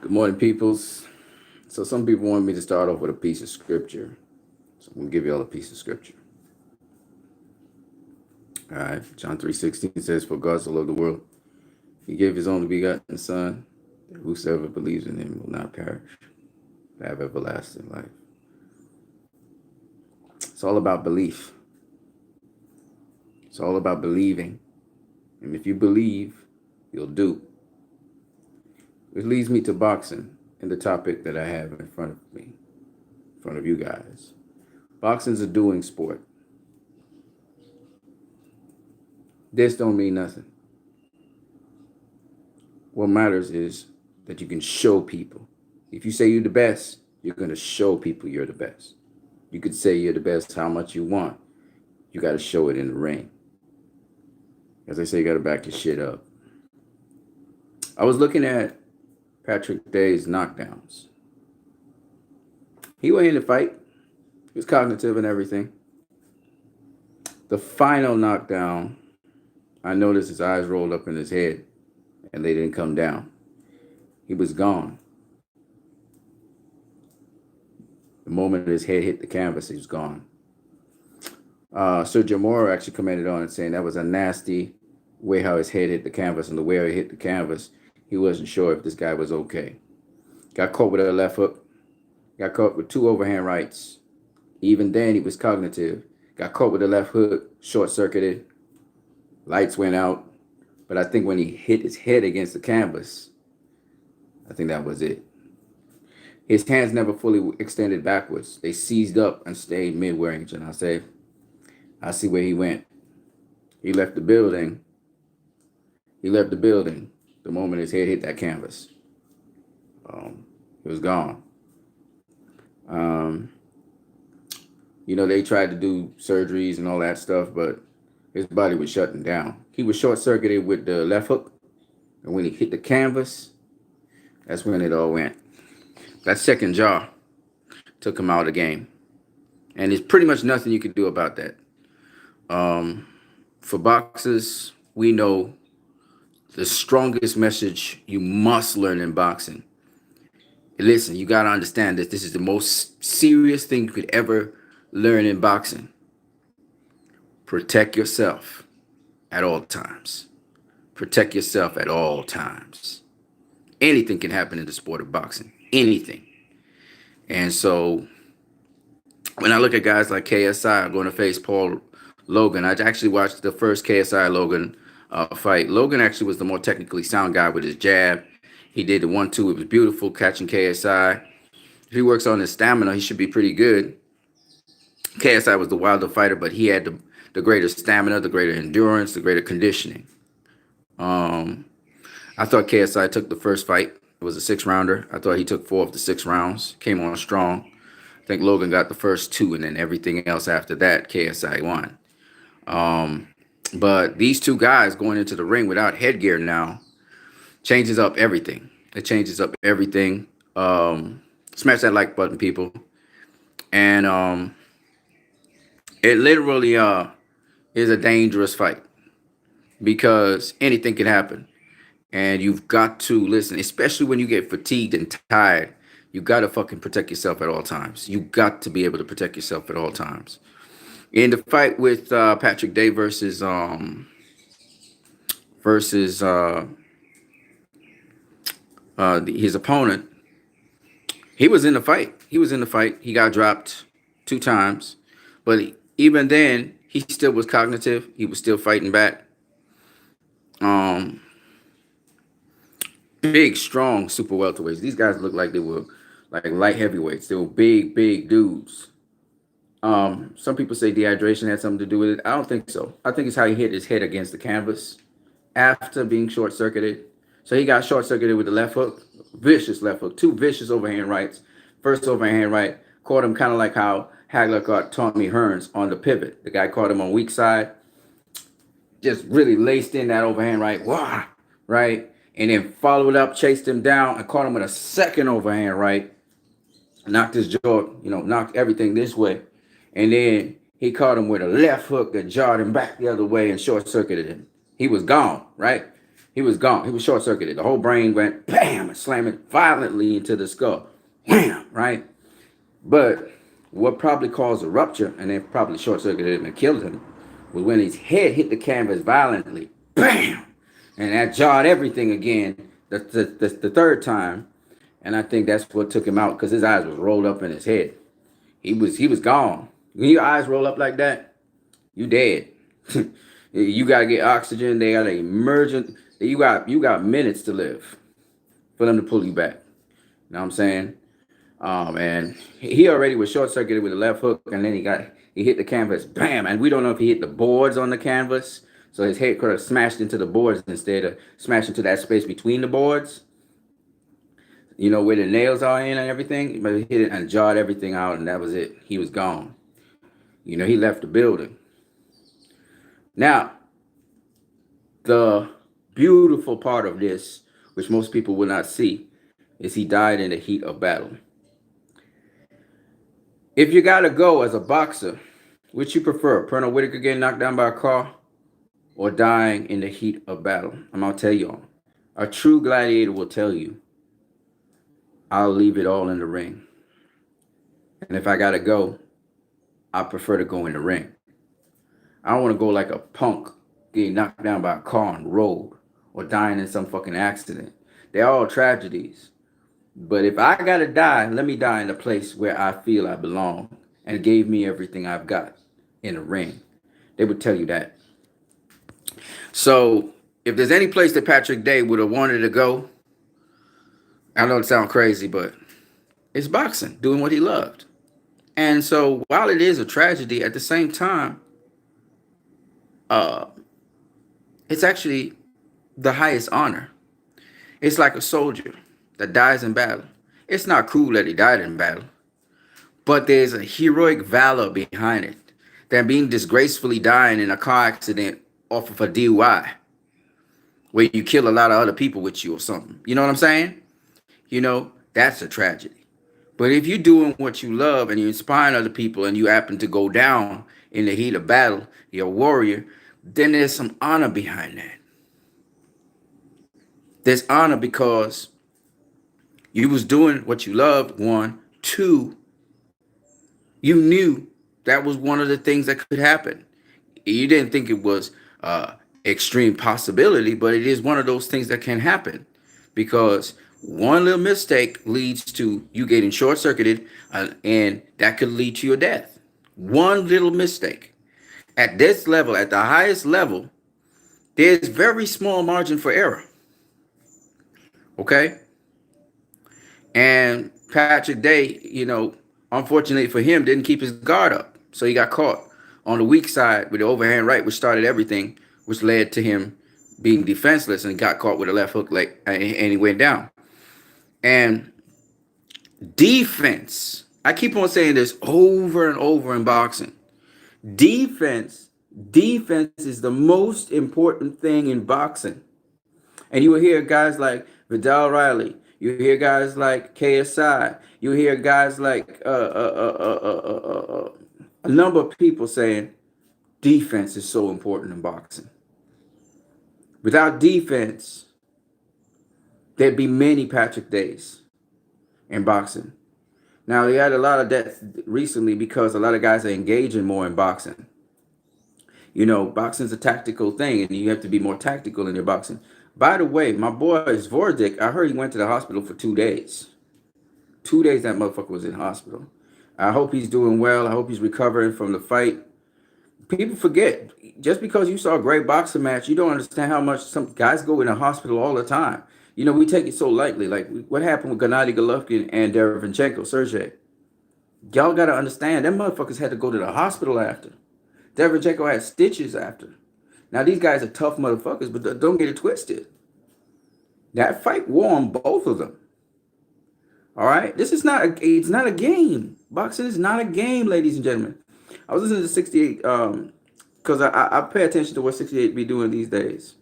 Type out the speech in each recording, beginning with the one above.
Good morning, peoples. So some people want me to start off with a piece of scripture. So I'm gonna give you all a piece of scripture. All right. John 3:16 says, "For God so loved the world, he gave his only begotten son, that whosoever believes in him will not perish, but have everlasting life." It's all about belief. It's all about believing. And if you believe, you'll do. Which leads me to boxing and the topic that I have in front of me, in front of you guys. Boxing's a doing sport. This don't mean nothing. What matters is that you can show people. If you say you're the best, you're going to show people you're the best. You could say you're the best how much you want. You got to show it in the ring. As I say, you got to back your shit up. I was looking at Patrick Day's knockdowns. He went in the fight. He was cognitive and everything. The final knockdown, I noticed his eyes rolled up in his head and they didn't come down. He was gone. The moment his head hit the canvas, he was gone. Sergio Moro actually commented on it, saying that was a nasty way how his head hit the canvas, and the way he hit the canvas, he wasn't sure if this guy was okay. Got caught with a left hook. Got caught with two overhand rights. Even then, he was cognitive. Got caught with a left hook, short-circuited. Lights went out. But I think when he hit his head against the canvas, I think that was it. His hands never fully extended backwards. They seized up and stayed mid-range. And I see where he went. He left the building. The moment his head hit that canvas. He was gone. They tried to do surgeries and all that stuff, but his body was shutting down. He was short-circuited with the left hook. And when he hit the canvas, that's when it all went. That second jaw took him out of the game. And there's pretty much nothing you can do about that. For boxers, we know the strongest message you must learn in boxing. Listen, you got to understand that this is the most serious thing you could ever learn in boxing. Protect yourself at all times. Protect yourself at all times. Anything can happen in the sport of boxing. Anything. And so when I look at guys like KSI going to face Paul Logan, I actually watched the first KSI Logan fight. Logan actually was the more technically sound guy with his jab. He did the 1-2. It was beautiful catching KSI. If he works on his stamina, he should be pretty good. KSI was the wilder fighter, but he had the greater stamina, the greater endurance, the greater conditioning. I thought KSI took the first fight. It was a 6-rounder. I thought he took 4 of the 6 rounds. Came on strong. I think Logan got the first 2, and then everything else after that, KSI won. But these two guys going into the ring without headgear now changes up everything. It changes up everything. Smash that like button, people. And it literally is a dangerous fight because anything can happen. And you've got to listen, especially when you get fatigued and tired. You got to fucking protect yourself at all times. You got to be able to protect yourself at all times. In the fight with Patrick Day versus his opponent, he was in the fight. He got dropped 2 times. But even then, he still was cognitive. He was still fighting back. Big, strong super welterweights. These guys look like they were like light heavyweights. They were big, big dudes. Some people say dehydration had something to do with it. I don't think so. I think it's how he hit his head against the canvas after being short-circuited. So he got short-circuited with the left hook, vicious left hook, 2 vicious overhand rights. First overhand right caught him kind of like how Hagler caught Tommy Hearns on the pivot. The guy caught him on weak side, just really laced in that overhand right, wah, right? And then followed up, chased him down, and caught him with a second overhand right. Knocked his jaw, knocked everything this way. And then he caught him with a left hook that jarred him back the other way and short-circuited him. He was gone, right? He was gone. He was short circuited. The whole brain went bam and slammed it violently into the skull. Wham, right? But what probably caused a rupture and then probably short circuited him and killed him was when his head hit the canvas violently. Bam! And that jarred everything again the third time. And I think that's what took him out because his eyes was rolled up in his head. He was gone. When your eyes roll up like that, you dead. You gotta get oxygen. They got an emergent. You got minutes to live for them to pull you back. You know what I'm saying? And he already was short circuited with a left hook, and then he hit the canvas, bam. And we don't know if he hit the boards on the canvas, so his head could have smashed into the boards instead of smashing into that space between the boards. You know where the nails are in and everything, but he hit it and jarred everything out, and that was it. He was gone. You know, he left the building. Now, the beautiful part of this, which most people will not see, is he died in the heat of battle. If you gotta go as a boxer, which you prefer, Pernell Whitaker getting knocked down by a car or dying in the heat of battle? I'm gonna tell y'all. A true gladiator will tell you, I'll leave it all in the ring. And if I gotta go, I prefer to go in the ring. I don't want to go like a punk getting knocked down by a car on the road or dying in some fucking accident. They're all tragedies. But if I gotta die, let me die in a place where I feel I belong and gave me everything I've got in a ring. They would tell you that. So if there's any place that Patrick Day would have wanted to go, I know it sounds crazy, but it's boxing, doing what he loved. And so while it is a tragedy, at the same time, it's actually the highest honor. It's like a soldier that dies in battle. It's not cool that he died in battle, but there's a heroic valor behind it than being disgracefully dying in a car accident off of a DUI where you kill a lot of other people with you or something. You know what I'm saying? You know, that's a tragedy. But if you're doing what you love and you're inspiring other people and you happen to go down in the heat of battle, you're a warrior, then there's some honor behind that. There's honor because you was doing what you loved, one. Two, you knew that was one of the things that could happen. You didn't think it was extreme possibility, but it is one of those things that can happen because one little mistake leads to you getting short-circuited and that could lead to your death. One little mistake. At this level, at the highest level, there's very small margin for error. Okay? And Patrick Day, you know, unfortunately for him, didn't keep his guard up. So he got caught on the weak side with the overhand right, which started everything, which led to him being defenseless, and he got caught with a left hook leg and he went down. And defense, I keep on saying this over and over in boxing. Defense is the most important thing in boxing. And you will hear guys like Vidal Riley, you hear guys like KSI, you hear guys like a number of people saying defense is so important in boxing. Without defense, there'd be many Patrick Days in boxing. Now, they had a lot of that recently because a lot of guys are engaging more in boxing. You know, boxing's a tactical thing, and you have to be more tactical in your boxing. By the way, my boy Zvordik, I heard he went to the hospital for 2 days. 2 days that motherfucker was in the hospital. I hope he's doing well. I hope he's recovering from the fight. People forget, just because you saw a great boxing match, you don't understand how much some guys go in the hospital all the time. You know, we take it so lightly. Like, what happened with Gennady Golovkin and Derevyanchenko, Sergey? Y'all got to understand, them motherfuckers had to go to the hospital after. Derevyanchenko had stitches after. Now, these guys are tough motherfuckers, but don't get it twisted. That fight wore on both of them. All right? It's not a game. Boxing is not a game, ladies and gentlemen. I was listening to 68 because I pay attention to what 68 be doing these days.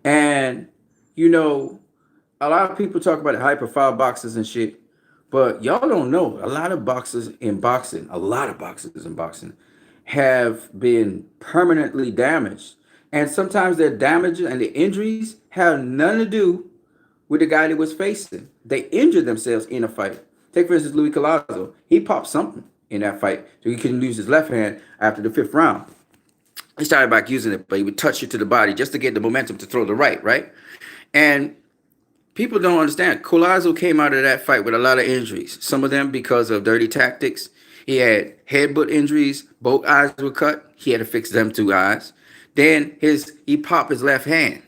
And, you know, a lot of people talk about high-profile boxers and shit, but y'all don't know. A lot of boxers in boxing have been permanently damaged. And sometimes their damages and the injuries have nothing to do with the guy that was facing. They injured themselves in a fight. Take for instance Louis Collazo. He popped something in that fight, so he couldn't use his left hand after the fifth round. He started back using it, but he would touch it to the body just to get the momentum to throw the right. And people don't understand. Collazo came out of that fight with a lot of injuries. Some of them because of dirty tactics. He had headbutt injuries. Both eyes were cut. He had to fix them two eyes. Then he popped his left hand.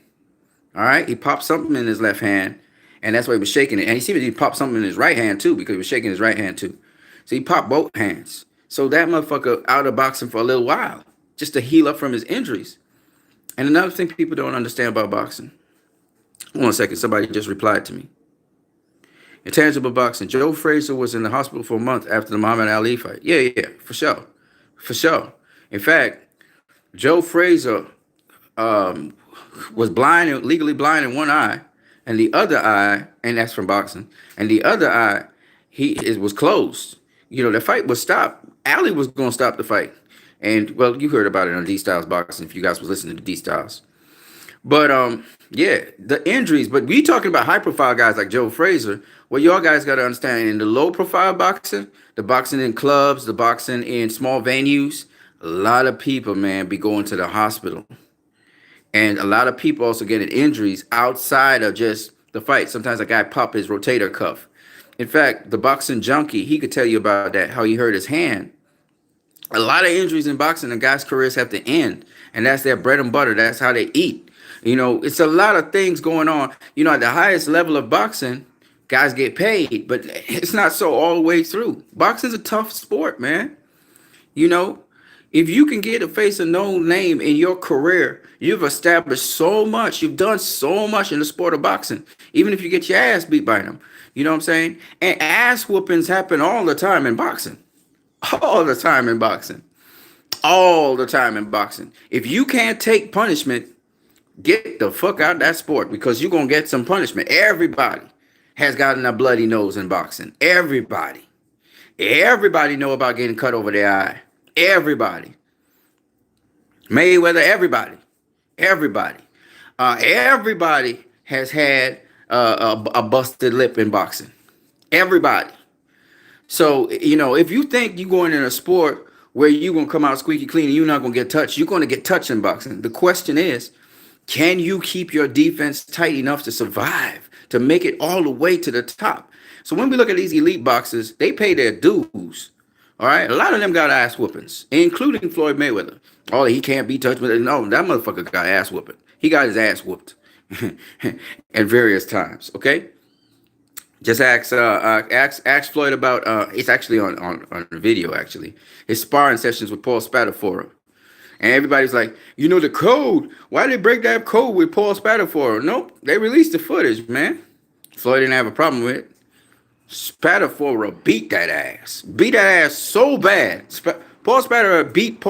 All right, he popped something in his left hand, and that's why he was shaking it. And he see he popped something in his right hand too, because he was shaking his right hand too. So he popped both hands. So that motherfucker out of boxing for a little while, just to heal up from his injuries. And another thing people don't understand about boxing. 1 second, somebody just replied to me. Intangible boxing. Joe Frazier was in the hospital for a month after the Muhammad Ali fight. Yeah, for sure. In fact, Joe Frazier was blind and legally blind in one eye, and the other eye, and that's from boxing, and the other eye, it was closed. You know, the fight was stopped. Ali was going to stop the fight. And, well, you heard about it on D Styles Boxing if you guys was listening to D Styles. But, yeah, the injuries. But we talking about high-profile guys like Joe Frazier. What y'all guys got to understand, in the low-profile boxing, the boxing in clubs, the boxing in small venues, a lot of people, man, be going to the hospital. And a lot of people also getting injuries outside of just the fight. Sometimes a guy pop his rotator cuff. In fact, the boxing junkie, he could tell you about that, how he hurt his hand. A lot of injuries in boxing, and guys' careers have to end. And that's their bread and butter. That's how they eat. You know, it's a lot of things going on. You know, at the highest level of boxing, guys get paid, but it's not so all the way through. Boxing's a tough sport, man. You know, if you can get a face a known name in your career, you've established so much. You've done so much in the sport of boxing, even if you get your ass beat by them. You know what I'm saying? And ass whoopings happen all the time in boxing. All the time in boxing. All the time in boxing. If you can't take punishment, get the fuck out of that sport, because you're going to get some punishment. Everybody has gotten a bloody nose in boxing. Everybody. Everybody know about getting cut over their eye. Everybody. Mayweather, everybody. Everybody has had a busted lip in boxing. Everybody. So, you know, if you think you're going in a sport where you're going to come out squeaky clean and you're not going to get touched, you're going to get touched in boxing. The question is, can you keep your defense tight enough to survive, to make it all the way to the top? So when we look at these elite boxers, they pay their dues. All right. A lot of them got ass whoopings, including Floyd Mayweather. Oh, he can't be touched with it. No, that motherfucker got ass whooping. He got his ass whooped at various times. Okay. Just ask Floyd about it's actually on video, actually. His sparring sessions with Paul Spadafora. And everybody's like, you know, the code. Why did they break that code with Paul Spadafora? Nope. They released the footage, man. Floyd didn't have a problem with it. Spadafora beat that ass. Beat that ass so bad. Paul Spadafora beat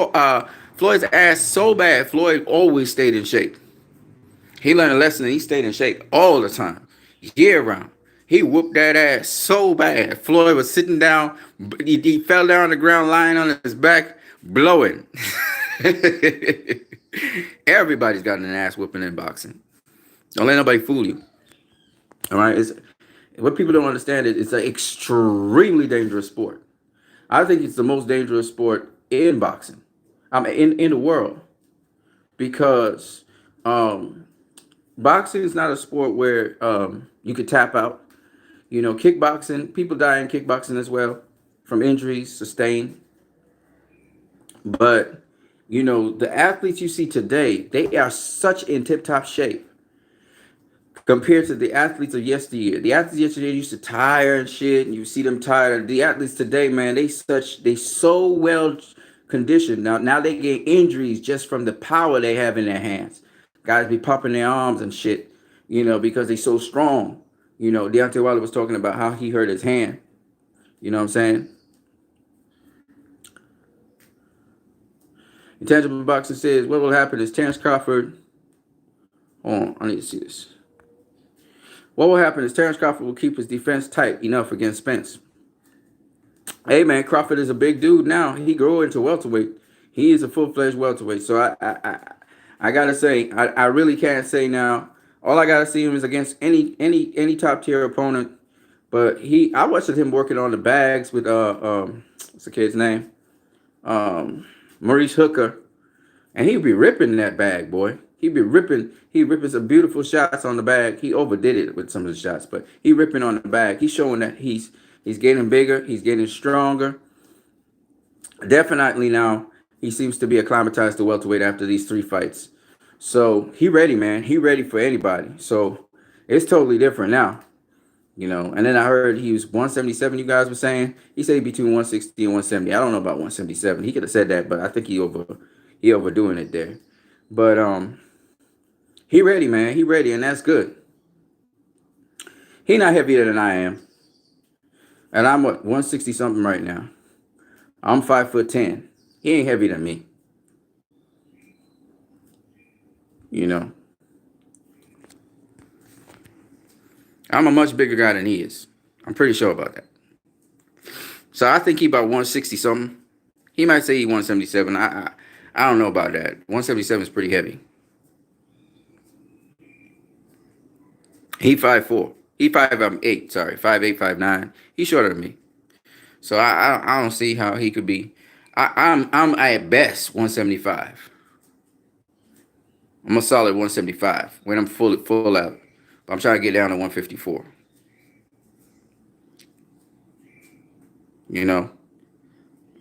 Floyd's ass so bad, Floyd always stayed in shape. He learned a lesson and he stayed in shape all the time, year round. He whooped that ass so bad. Floyd was sitting down. He fell down on the ground, lying on his back, blowing. Everybody's gotten an ass whooping in boxing. Don't let nobody fool you. All right? What people don't understand is it's an extremely dangerous sport. I think it's the most dangerous sport in boxing. In the world. Because boxing is not a sport where you could tap out. You know, kickboxing, people die in kickboxing as well from injuries sustained. But, you know, the athletes you see today, they are such in tip-top shape compared to the athletes of yesteryear. The athletes yesterday used to tire and shit, and you see them tired. The athletes today, man, they so well conditioned. Now they get injuries just from the power they have in their hands. Guys be popping their arms and shit, you know, because they so strong. You know, Deontay Wilder was talking about how he hurt his hand. You know what I'm saying? Intangible Boxing says, what will happen is Terence Crawford. Hold on, I need to see this. What will happen is Terence Crawford will keep his defense tight enough against Spence. Hey, man, Crawford is a big dude now. He grew into welterweight. He is a full-fledged welterweight. So I gotta say, I really can't say now. All I gotta see him is against any top tier opponent. But I watched him working on the bags with what's the kid's name? Maurice Hooker, and he'd be ripping that bag, boy. He ripping some beautiful shots on the bag. He overdid it with some of the shots, but he ripping on the bag. He's showing that he's getting bigger, he's getting stronger. Definitely now he seems to be acclimatized to welterweight after these 3 fights. So he ready, man. He ready for anybody. So it's totally different now. And then I heard he was 177. You guys were saying he said between 160 and 170. I don't know about 177. He could have said that, but I think he overdoing it there. But he ready, man. He ready, and that's good. He not heavier than I am, and I'm what 160 something right now. I'm 5'10". He ain't heavier than me. I'm a much bigger guy than he is. I'm pretty sure about that. So I think he about 160 something. He might say he 177. I don't know about that. 177 is pretty heavy. He 5'4". He 5'8". Sorry, 5'8", 5'9". He's shorter than me. So I don't see how he could be. I'm at best 175. I'm a solid 175 when I'm full out. But I'm trying to get down to 154.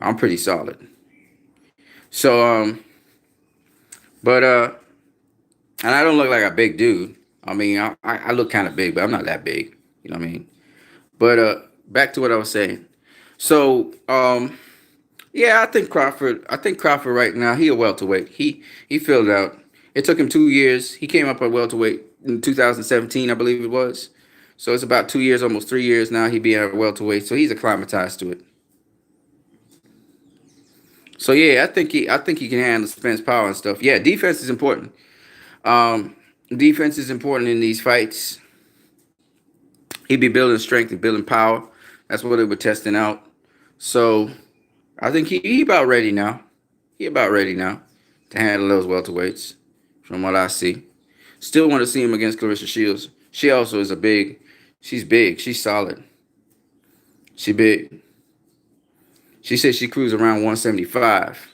I'm pretty solid. So and I don't look like a big dude. I mean, I look kind of big, but I'm not that big. You know what I mean? But back to what I was saying. So yeah, I think Crawford right now, he a welterweight. He filled out. It took him 2 years. He came up at welterweight in 2017, I believe it was. So it's about 2 years, almost 3 years now. He be at welterweight, so he's acclimatized to it. So yeah, I think he can handle Spence power and stuff. Yeah, defense is important. Defense is important in these fights. He'd be building strength and building power. That's what they were testing out. So I think he about ready now. He about ready now to handle those welterweights, from what I see. Still want to see him against Clarissa Shields. She also is she's big. She's solid. She big. She said she cruised around 175.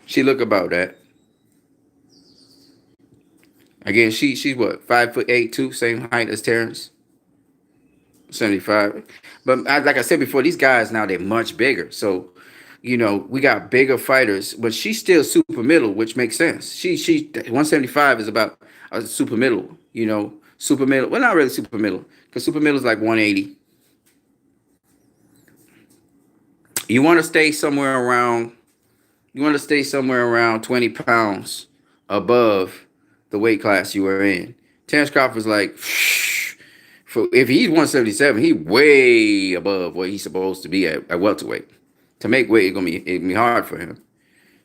She look about that. Again, she's what, 5'8" too, same height as Terrence. 75. But like I said before, these guys now they're much bigger. So, we got bigger fighters, but she's still super middle, which makes sense. She 175 is about a super middle, super middle. Well, not really super middle, because super middle is like 180. You want to stay somewhere around 20 pounds above the weight class you were in. Terrence Crawford's like, if he's 177, he way above what he's supposed to be at welterweight. To make weight, it'll be hard for him.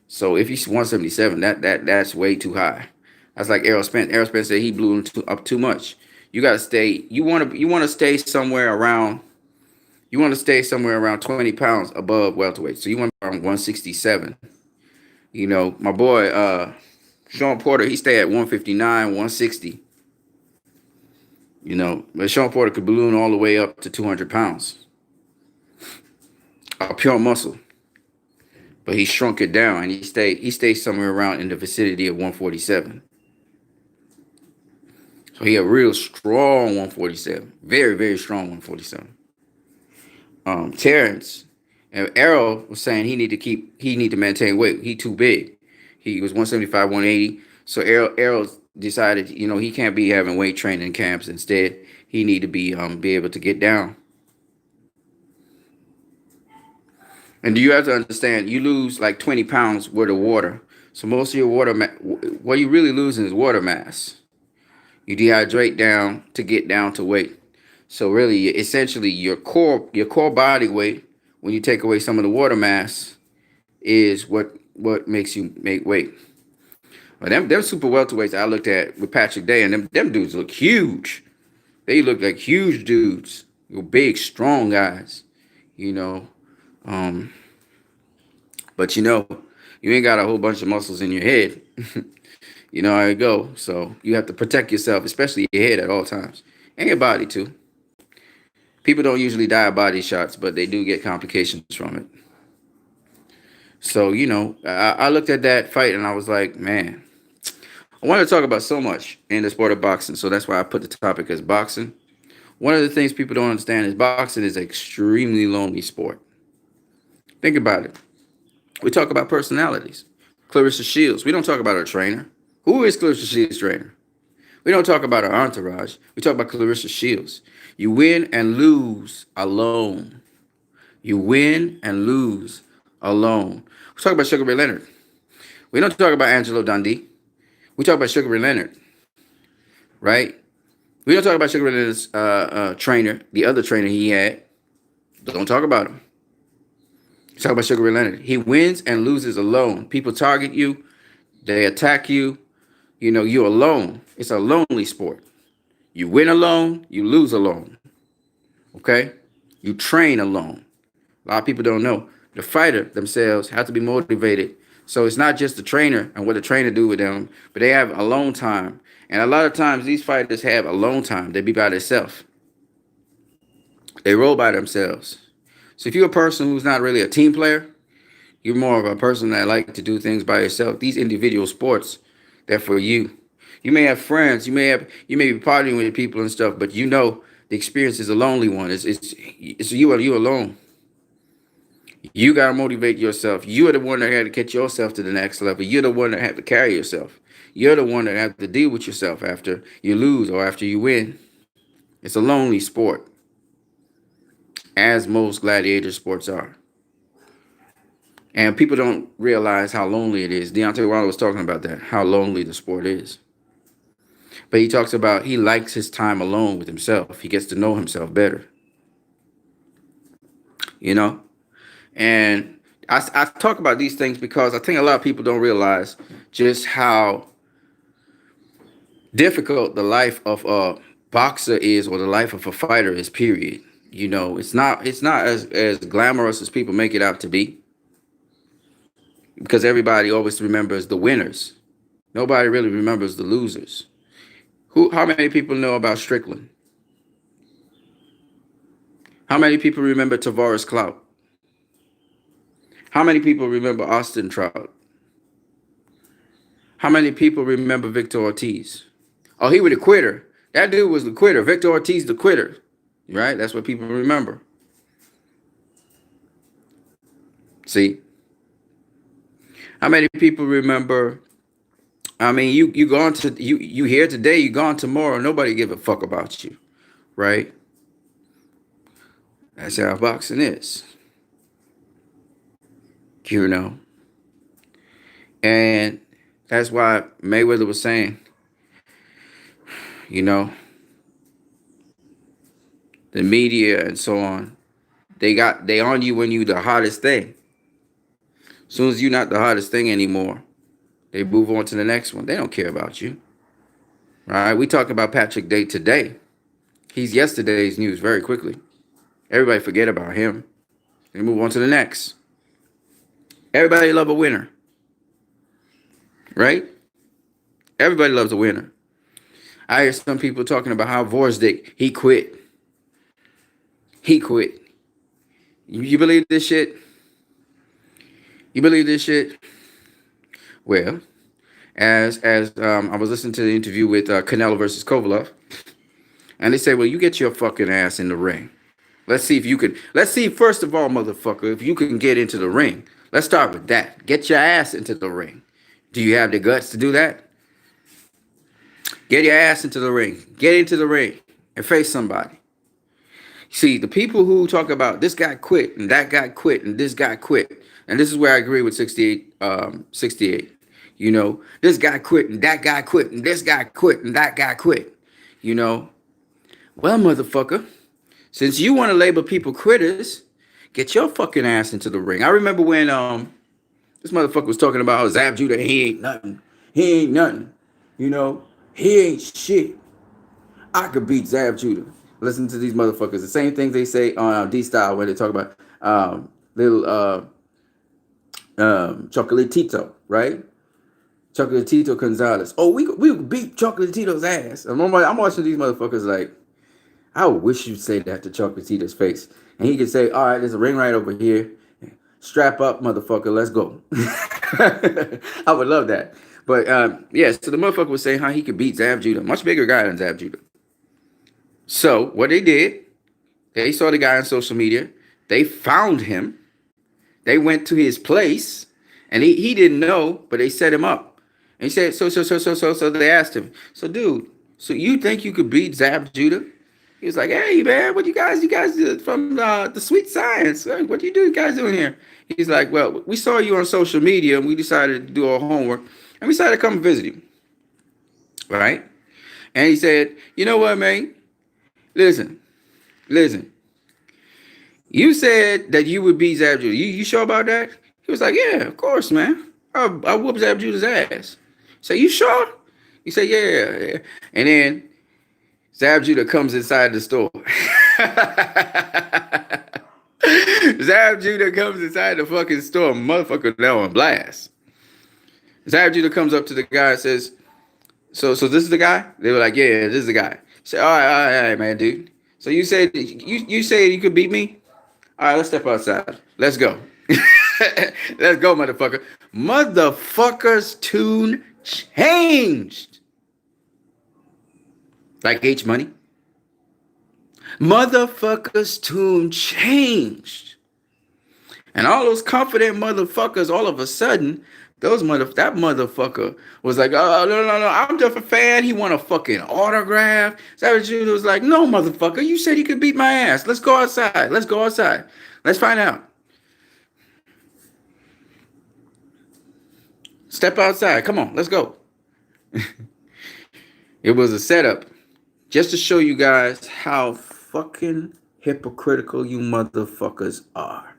So if he's 177, that's way too high. That's like Errol Spence. Errol Spence said he blew up too much. You gotta stay. You want to stay somewhere around. You want to stay somewhere around 20 pounds above welterweight. So you want around 167. My boy Sean Porter, he stayed at 159, 160. But Sean Porter could balloon all the way up to 200 pounds. Pure muscle. But he shrunk it down, and he stayed somewhere around in the vicinity of 147. So he a real strong 147. Very, very strong 147. Terrence and Errol was saying he need to maintain weight. He too big. He was 175, 180. So Errol decided, he can't be having weight training camps. Instead, he need to be able to get down. And you have to understand, you lose like 20 pounds worth of water. So most of your what you really losing is water mass. You dehydrate down to get down to weight. So really, essentially, your core body weight, when you take away some of the water mass, is what makes you make weight. But them super welterweights I looked at with Patrick Day, and them dudes look huge. They look like huge dudes, big, strong guys. But You ain't got a whole bunch of muscles in your head. You know how it go. So you have to protect yourself, especially your head at all times. And your body too. People don't usually die of body shots, but they do get complications from it. So, I looked at that fight and I was like, man, I wanted to talk about so much in the sport of boxing. So that's why I put the topic as boxing. One of the things people don't understand is boxing is an extremely lonely sport. Think about it. We talk about personalities. Clarissa Shields. We don't talk about her trainer. Who is Clarissa Shields' trainer? We don't talk about her entourage. We talk about Clarissa Shields. You win and lose alone. You win and lose alone. We talk about Sugar Ray Leonard. We don't talk about Angelo Dundee. We talk about Sugar Ray Leonard, right? We don't talk about Sugar Ray Leonard's trainer, the other trainer he had. Don't talk about him. Talk about Sugar Ray Leonard. He wins and loses alone. People target you. They attack you. You're alone. It's a lonely sport. You win alone. You lose alone. Okay? You train alone. A lot of people don't know. The fighter themselves have to be motivated. So it's not just the trainer and what the trainer do with them, but they have alone time. And a lot of times these fighters have alone time. They be by themselves. They roll by themselves. So if you're a person who's not really a team player, you're more of a person that like to do things by yourself. These individual sports, they're for you. You may have friends, you may be partying with people and stuff, but the experience is a lonely one. It's you alone. You gotta motivate yourself. You are the one that had to get yourself to the next level. You're the one that had to carry yourself. You're the one that have to deal with yourself after you lose or after you win. It's a lonely sport, as most gladiator sports are. And people don't realize how lonely it is. Deontay Wilder was talking about that, how lonely the sport is. But he talks about he likes his time alone with himself. He gets to know himself better. And I talk about these things because I think a lot of people don't realize just how difficult the life of a boxer is, or the life of a fighter is, period. It's not as glamorous as people make it out to be, because everybody always remembers the winners. Nobody really remembers the losers. How many people know about Strickland? How many people remember Tavares Clout? How many people remember Austin Trout? How many people remember Victor Ortiz? Oh, he was a quitter. That dude was the quitter. Victor Ortiz, the quitter. Right? That's what people remember. See? How many people remember? I mean, you gone to you here today, you gone tomorrow. Nobody give a fuck about you, right? That's how boxing is, and that's why Mayweather was saying, the media and so on, they on you when you the hottest thing. As soon as you're not the hottest thing anymore, they move on to the next one. They don't care about you. All right, we talk about Patrick Day today. He's yesterday's news very quickly. Everybody forget about him. They move on to the next. Everybody love a winner. Right? Everybody loves a winner. I hear some people talking about how Vorstick, he quit. He quit. You believe this shit? You believe this shit? Well, as I was listening to the interview with Canelo versus Kovalev, and they say, well, you get your fucking ass in the ring. Let's see, first of all, motherfucker, if you can get into the ring. Let's start with that. Get your ass into the ring. Do you have the guts to do that? Get your ass into the ring. Get into the ring and face somebody. See, the people who talk about this guy quit and that guy quit and this guy quit, and this is where I agree with 68. This guy quit and that guy quit and this guy quit and that guy quit. Well, motherfucker, since you want to label people quitters, get your fucking ass into the ring. I remember when this motherfucker was talking about Zab Judah, he ain't nothing. He ain't nothing. He ain't shit. I could beat Zab Judah. Listen to these motherfuckers. The same things they say on D-Style when they talk about little Chocolatito, right? Chocolatito Gonzalez. Oh, we beat Chocolatito's ass. I'm watching these motherfuckers like, I wish you'd say that to Chocolatito's face. And he could say, all right, there's a ring right over here. Strap up, motherfucker. Let's go. I would love that. But yeah, so the motherfucker was saying how he could beat Zab Judah. Much bigger guy than Zab Judah. So what they did, they saw the guy on social media. They found him. They went to his place. And he didn't know, but they set him up. And he said, so they asked him, so dude, so you think you could beat Zab Judah? He was like, hey man, what you guys from the Sweet Science? What you guys doing here? He's like, well, we saw you on social media and we decided to do our homework and we decided to come visit you. Right? And he said, you know what, man? Listen. You said that you would beat Zab Judah. You sure about that? He was like, yeah, of course, man. I whooped Zab Judah's ass. So you sure? He said, yeah. And then Zab Judah comes inside the store. Zab Judah comes inside the fucking store. Motherfucker now on blast. Zab Judah comes up to the guy and says, so this is the guy? They were like, yeah, this is the guy. He said, all right, man, dude. So you said you could beat me? All right, let's step outside. Let's go. Let's go, motherfucker. Motherfucker's tune changed. Like H Money. Motherfucker's tune changed. And all those confident motherfuckers, all of a sudden, that motherfucker was like, oh, no, I'm just a fan. He want a fucking autograph. Savage Judah was like, no, motherfucker, you said he could beat my ass. Let's go outside. Let's find out. Step outside. Come on, let's go. It was a setup just to show you guys how fucking hypocritical you motherfuckers are.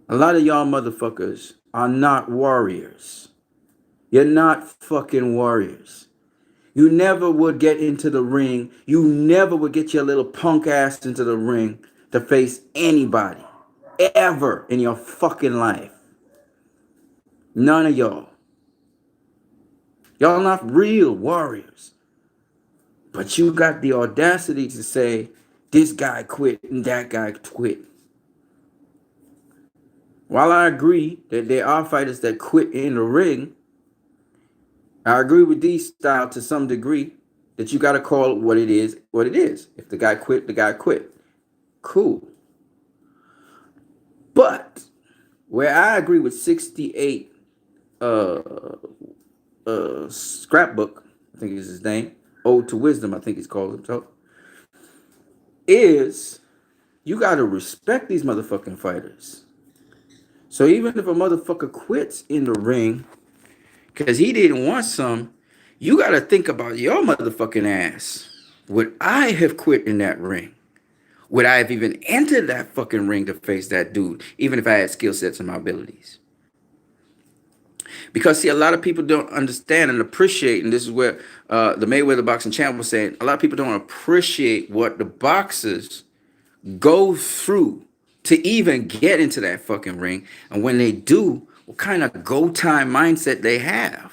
A lot of y'all motherfuckers are not warriors. You're not fucking warriors. You never would get into the ring. You never would get your little punk ass into the ring to face anybody. Ever in your fucking life. None of y'all. Y'all not real warriors. But you got the audacity to say, this guy quit and that guy quit. While I agree that there are fighters that quit in the ring, I agree with D-Style to some degree that you got to call what it is. If the guy quit, the guy quit. Cool. But where I agree with 68 Scrapbook, I think is his name, Ode to Wisdom, I think he's called himself, is you got to respect these motherfucking fighters. So even if a motherfucker quits in the ring because he didn't want some, you got to think about your motherfucking ass. Would I have quit in that ring? Would I have even entered that fucking ring to face that dude, even if I had skill sets and my abilities? Because, see, a lot of people don't understand and appreciate, and this is where the Mayweather boxing champ was saying, a lot of people don't appreciate what the boxers go through to even get into that fucking ring. And when they do, what kind of go time mindset they have.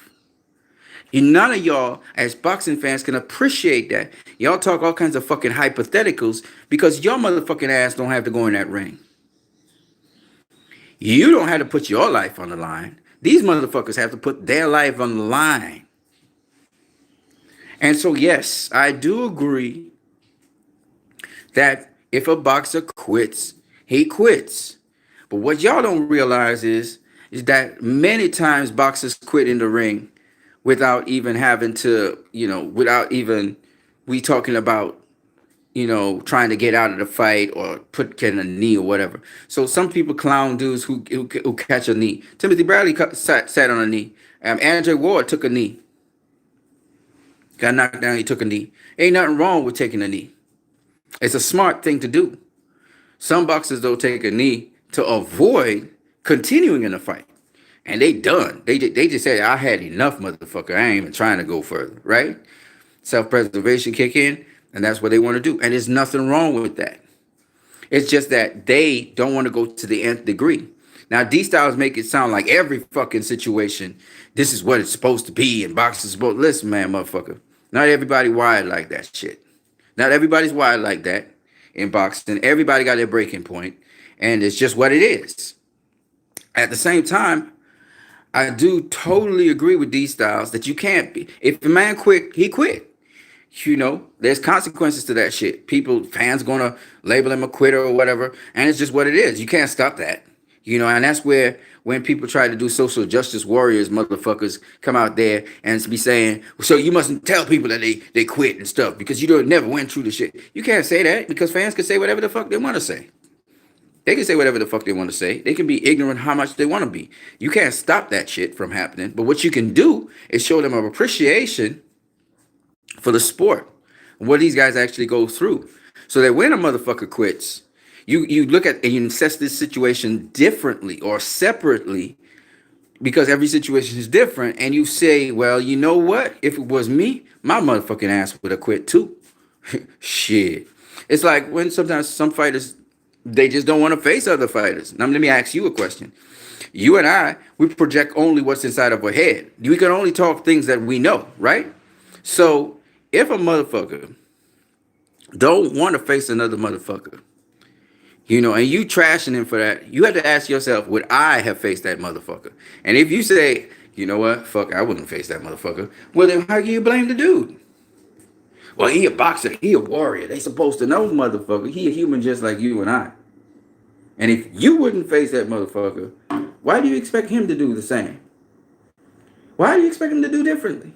And none of y'all, as boxing fans, can appreciate that. Y'all talk all kinds of fucking hypotheticals because your motherfucking ass don't have to go in that ring. You don't have to put your life on the line. These motherfuckers have to put their life on the line. And so, yes, I do agree that if a boxer quits, he quits. But what y'all don't realize is that many times boxers quit in the ring without even having to, without even we talking about, trying to get out of the fight or getting a knee or whatever. So some people clown dudes who catch a knee. Timothy Bradley sat on a knee. Andre Ward took a knee. Got knocked down, he took a knee. Ain't nothing wrong with taking a knee. It's a smart thing to do. Some boxers, though, take a knee to avoid continuing in the fight. And they done. They just said, I had enough, motherfucker. I ain't even trying to go further, right? Self-preservation kick in, and that's what they want to do. And there's nothing wrong with that. It's just that they don't want to go to the nth degree. Now, D Styles make it sound like every fucking situation, this is what it's supposed to be, and boxing is supposed. Listen, man, motherfucker. Not everybody wired like that shit. Not everybody's wired like that in boxing. Everybody got their breaking point, and it's just what it is. At the same time, I do totally agree with D Styles that you can't be. If the man quit, he quit. There's consequences to that shit. Fans gonna label him a quitter or whatever, and it's just what it is. You can't stop that. And that's where when people try to do social justice warriors, motherfuckers come out there and be saying, so you mustn't tell people that they quit and stuff because you don't never went through the shit. You can't say that because fans can say whatever the fuck they want to say. They can say whatever the fuck they want to say. They can be ignorant how much they want to be. You can't stop that shit from happening. But what you can do is show them an appreciation for the sport, what these guys actually go through. So that when a motherfucker quits, you look at and you assess this situation differently or separately because every situation is different. And you say, well, you know what? If it was me, my motherfucking ass would have quit too. Shit. It's like when sometimes some fighters, they just don't want to face other fighters. Now, let me ask you a question. You and I, we project only what's inside of our head. We can only talk things that we know, right? So if a motherfucker don't want to face another motherfucker, and you trashing him for that, you have to ask yourself, would I have faced that motherfucker? And if you say, you know what, fuck, I wouldn't face that motherfucker, well, then how can you blame the dude? Well, he a boxer, he a warrior. They supposed to know, motherfucker. He a human just like you and I. And if you wouldn't face that motherfucker, why do you expect him to do the same? Why do you expect him to do differently?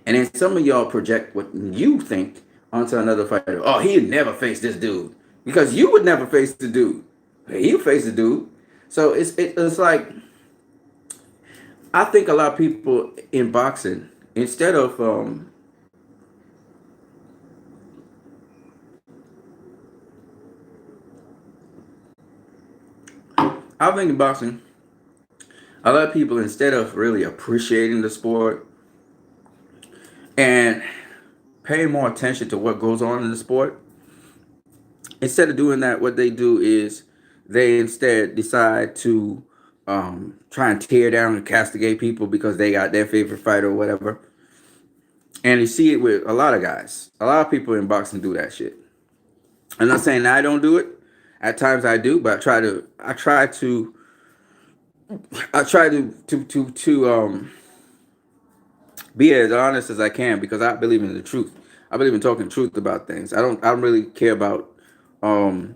And then some of y'all project what you think onto another fighter. Oh, he'd never face this dude. Because you would never face the dude. He'll face the dude. So it's like, I think a lot of people in boxing, instead of I think in boxing, a lot of people, instead of really appreciating the sport and paying more attention to what goes on in the sport, instead of doing that, what they do is they instead decide to try and tear down and castigate people because they got their favorite fighter or whatever. And you see it with a lot of guys. A lot of people in boxing do that shit. I'm not saying I don't do it. At times I do, but I try to be as honest as I can because I believe in the truth. I believe in talking truth about things. I don't really care about trying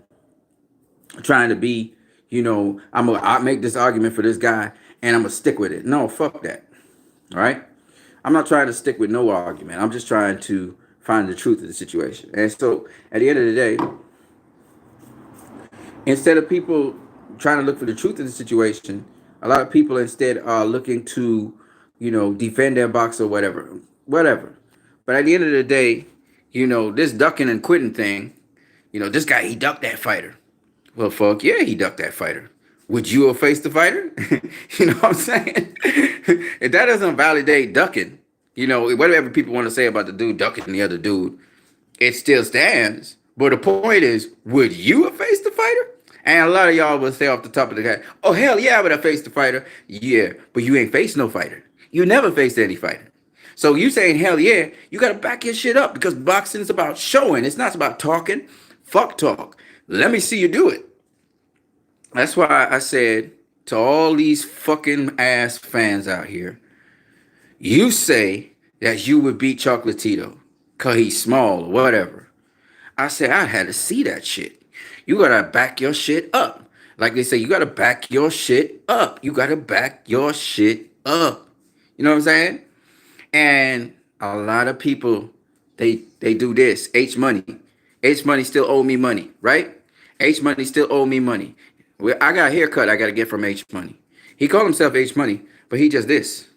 to be, I make this argument for this guy and I'm gonna stick with it. No, fuck that. All right. I'm not trying to stick with no argument. I'm just trying to find the truth of the situation. And so at the end of the day, instead of people trying to look for the truth of the situation, a lot of people instead are looking to, defend their box or whatever. But at the end of the day, this ducking and quitting thing, this guy, he ducked that fighter. Well, fuck yeah, he ducked that fighter. Would you have faced the fighter? You know what I'm saying? If that doesn't validate ducking, whatever people want to say about the dude ducking the other dude, it still stands. But the point is, would you have faced the fighter? And a lot of y'all will say off the top of the head, oh, hell yeah, I would have faced the fighter. Yeah, but you ain't faced no fighter. You never faced any fighter. So you saying hell yeah, you got to back your shit up because boxing is about showing. It's not about talking. Fuck talk. Let me see you do it. That's why I said to all these fucking ass fans out here, you say that you would beat Chocolatito because he's small or whatever. I said I had to see that shit. You got to back your shit up. Like they say, you got to back your shit up. You got to back your shit up. You know what I'm saying? And a lot of people, they do this. H Money. H Money still owe me money, right? H Money still owe me money. Well, I got a haircut I got to get from H Money. He called himself H Money, but he just this.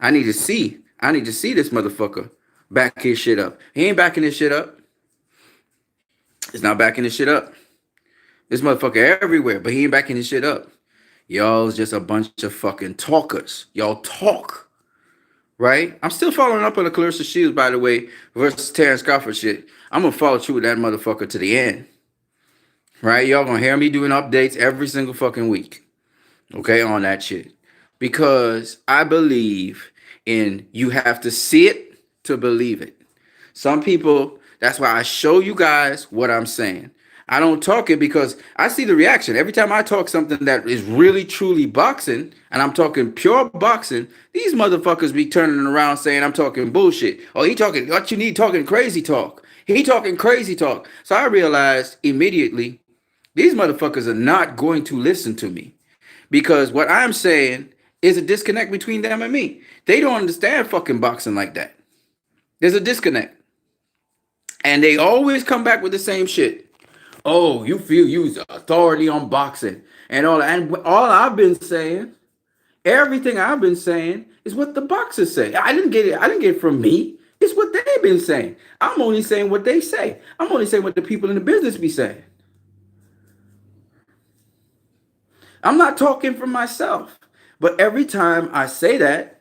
I need to see this motherfucker back his shit up. He ain't backing his shit up. It's not backing his shit up. This motherfucker everywhere, but he ain't backing his shit up. Y'all's just a bunch of fucking talkers. Y'all talk, right? I'm still following up on the Clarissa Shields, by the way, versus Terrence Crawford shit. I'm going to follow through with that motherfucker to the end. right? Y'all gonna hear me doing updates every single fucking week, okay, on that shit. Because I believe in you have to see it to believe it. Some people, that's why I show you guys what I'm saying. I don't talk it because I see the reaction. Every time I talk something that is really truly boxing, and I'm talking pure boxing, these motherfuckers be turning around saying I'm talking bullshit. Oh, he talking what you need talking crazy talk. He talking crazy talk. So I realized immediately these motherfuckers are not going to listen to me because what I'm saying is a disconnect between them and me. They don't understand fucking boxing like that. There's a disconnect. And they always come back with the same shit. Oh, you feel you authority on boxing and all I've been saying, everything I've been saying is what the boxers say. I didn't get it. I didn't get it from me. It's what they've been saying. I'm only saying what they say. I'm only saying what the people in the business be saying. I'm not talking for myself. But every time I say that,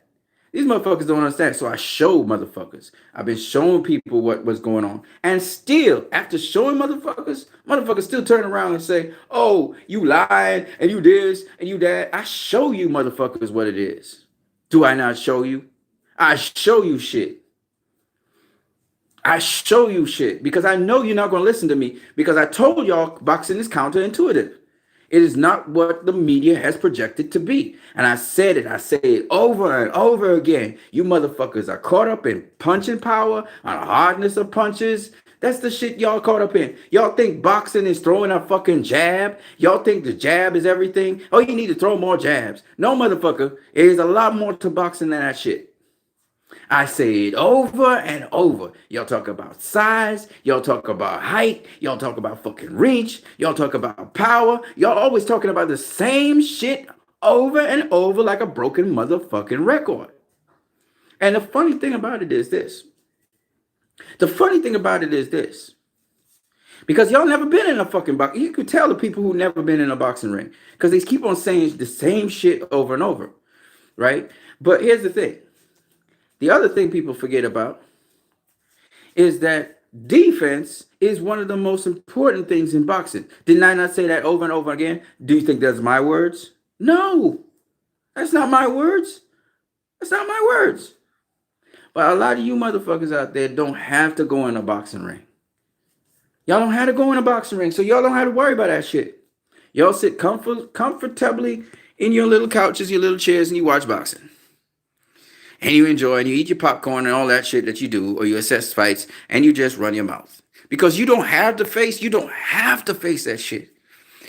these motherfuckers don't understand. So I show motherfuckers. I've been showing people what's going on. And still, after showing motherfuckers still turn around and say, oh, you lied and you this and you that. I show you motherfuckers what it is. Do I not show you? I show you shit. I show you shit because I know you're not going to listen to me because I told y'all boxing is counterintuitive. It is not what the media has projected to be. And I said it. I say it over and over again. You motherfuckers are caught up in punching power, on hardness of punches. That's the shit y'all caught up in. Y'all think boxing is throwing a fucking jab. Y'all think the jab is everything. Oh, you need to throw more jabs. No, motherfucker. There's a lot more to boxing than that shit. I say it over and over. Y'all talk about size. Y'all talk about height. Y'all talk about fucking reach. Y'all talk about power. Y'all always talking about the same shit over and over like a broken motherfucking record. And the funny thing about it is this. Because y'all never been in a fucking box. You could tell the people who never been in a boxing ring. Because they keep on saying the same shit over and over. Right? But here's the thing. The other thing people forget about is that defense is one of the most important things in boxing. Didn't I not say that over and over again? Do you think that's my words? No, that's not my words. That's not my words. But a lot of you motherfuckers out there don't have to go in a boxing ring. Y'all don't have to go in a boxing ring, so y'all don't have to worry about that shit. Y'all sit comfortably in your little couches, your little chairs, and you watch boxing. And you enjoy and you eat your popcorn and all that shit that you do, or you assess fights and you just run your mouth. Because you don't have to face that shit.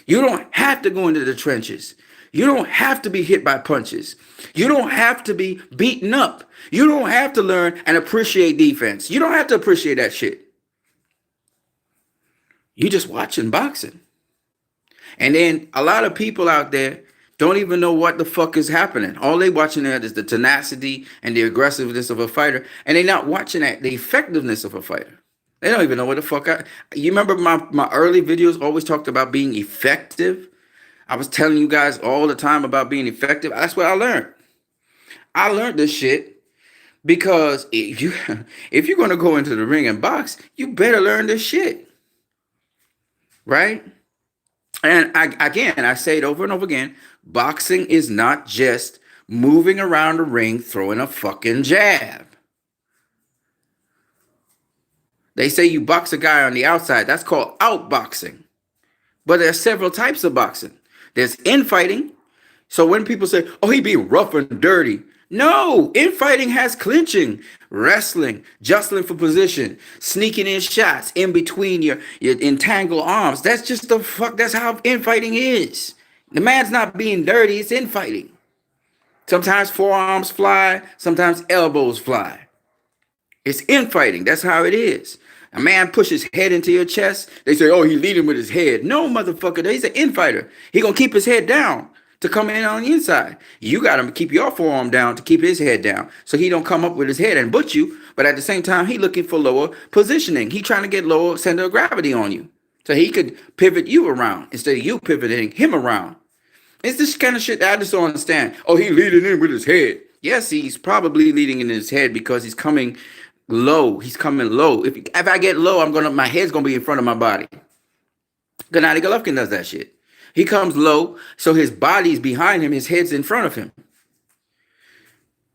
You don't have to go into the trenches. You don't have to be hit by punches. You don't have to be beaten up. You don't have to learn and appreciate defense. You don't have to appreciate that shit. You're just watching boxing. And then a lot of people out there don't even know what the fuck is happening. All they watching at is the tenacity and the aggressiveness of a fighter, and they're not watching at the effectiveness of a fighter. They don't even know what the fuck you remember my early videos always talked about being effective. I was telling you guys all the time about being effective. That's what I learned. I learned this shit because if you're going to go into the ring and box, you better learn this shit. Right? And I say it over and over again, boxing is not just moving around the ring throwing a fucking jab. They say you box a guy on the outside. That's called outboxing. But there are several types of boxing. There's infighting. So when people say, oh, he be rough and dirty. No, infighting has clinching, wrestling, jostling for position, sneaking in shots in between your entangled arms. That's just the fuck. That's how infighting is. The man's not being dirty. It's infighting. Sometimes forearms fly. Sometimes elbows fly. It's infighting. That's how it is. A man pushes his head into your chest. They say, oh, he leading with his head. No, motherfucker. He's an infighter. He gonna keep his head down to come in on the inside. You got to keep your forearm down to keep his head down so he don't come up with his head and butt you. But at the same time, he looking for lower positioning. He trying to get lower center of gravity on you so he could pivot you around instead of you pivoting him around. It's this kind of shit that I just don't understand. Oh, he leading in with his head. Yes, he's probably leading in his head because he's coming low. He's coming low. If I get low, my head's gonna be in front of my body. Gennady Golovkin does that shit. He comes low, so his body's behind him, his head's in front of him.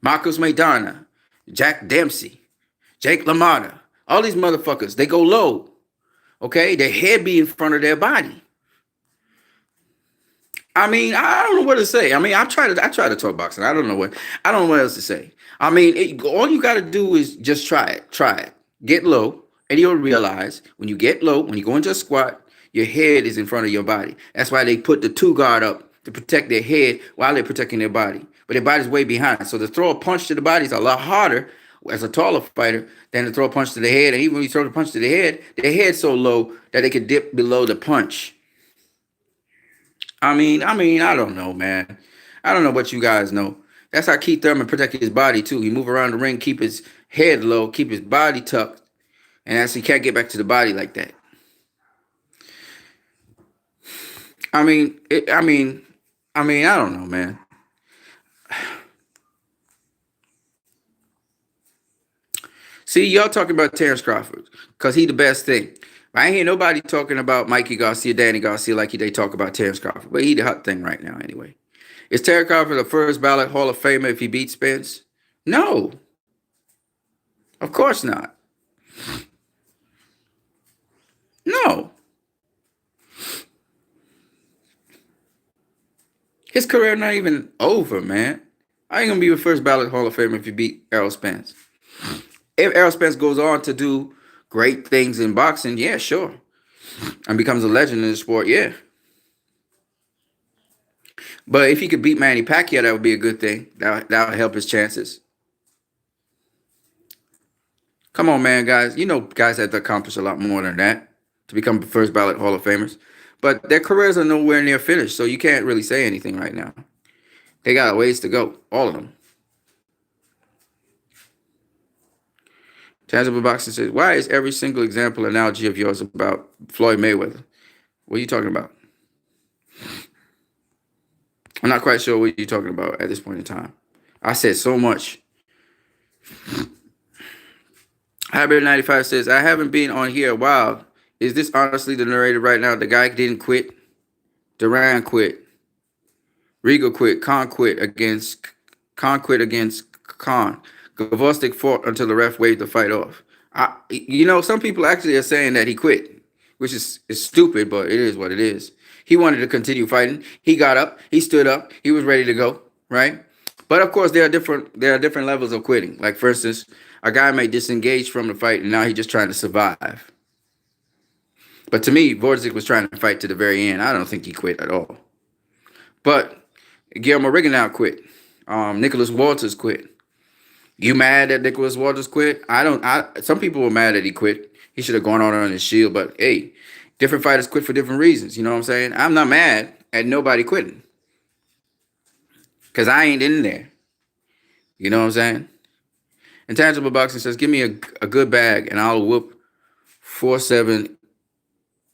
Marcos Maidana, Jack Dempsey, Jake LaMotta, all these motherfuckers, they go low. Okay, their head be in front of their body. I mean, I don't know what to say. I mean, I try to talk boxing. I don't know what else to say. I mean, all you got to do is just try it. Get low, and you'll realize when you get low, when you go into a squat, your head is in front of your body. That's why they put the two guard up to protect their head while they're protecting their body. But their body's way behind. So to throw a punch to the body is a lot harder as a taller fighter than to throw a punch to the head. And even when you throw the punch to the head, their head's so low that they can dip below the punch. I mean, I don't know, man. I don't know what you guys know. That's how Keith Thurman protected his body too. He move around the ring, keep his head low, keep his body tucked, and as he can't get back to the body like that. I mean, I don't know, man. See, y'all talking about Terrence Crawford because he the best thing. I ain't hear nobody talking about Mikey Garcia, Danny Garcia like they talk about Terrence Crawford. But he the hot thing right now anyway. Is Terrence Crawford the first ballot Hall of Famer if he beats Spence? No. Of course not. No. His career not even over, man. I ain't gonna be the first ballot Hall of Famer if you beat Errol Spence. If Errol Spence goes on to do great things in boxing, yeah, sure. And becomes a legend in the sport, yeah. But if he could beat Manny Pacquiao, that would be a good thing. That would help his chances. Come on, man, guys. You know guys have to accomplish a lot more than that to become first ballot Hall of Famers. But their careers are nowhere near finished, so you can't really say anything right now. They got a ways to go, all of them. Tangible Boxing says, why is every single example analogy of yours about Floyd Mayweather? What are you talking about? I'm not quite sure what you're talking about at this point in time. I said so much. Hybrid95 says, I haven't been on here a while. Is this honestly the narrator right now? The guy didn't quit. Duran quit. Regal quit. Khan quit against Khan. Gvozdyk fought until the ref waved the fight off. Some people actually are saying that he quit, which is stupid, but it is what it is. He wanted to continue fighting. He got up. He stood up. He was ready to go, right? But of course, there are different levels of quitting. Like, for instance, a guy may disengage from the fight, and now he's just trying to survive. But to me, Gvozdyk was trying to fight to the very end. I don't think he quit at all. But Guillermo Rigondeaux quit. Nicholas Walters quit. You mad that Nicholas Walters quit? Some people were mad that he quit. He should have gone on his shield. But hey, different fighters quit for different reasons. You know what I'm saying? I'm not mad at nobody quitting, because I ain't in there. You know what I'm saying? Intangible Boxing says, give me a good bag and I'll whoop 4'7",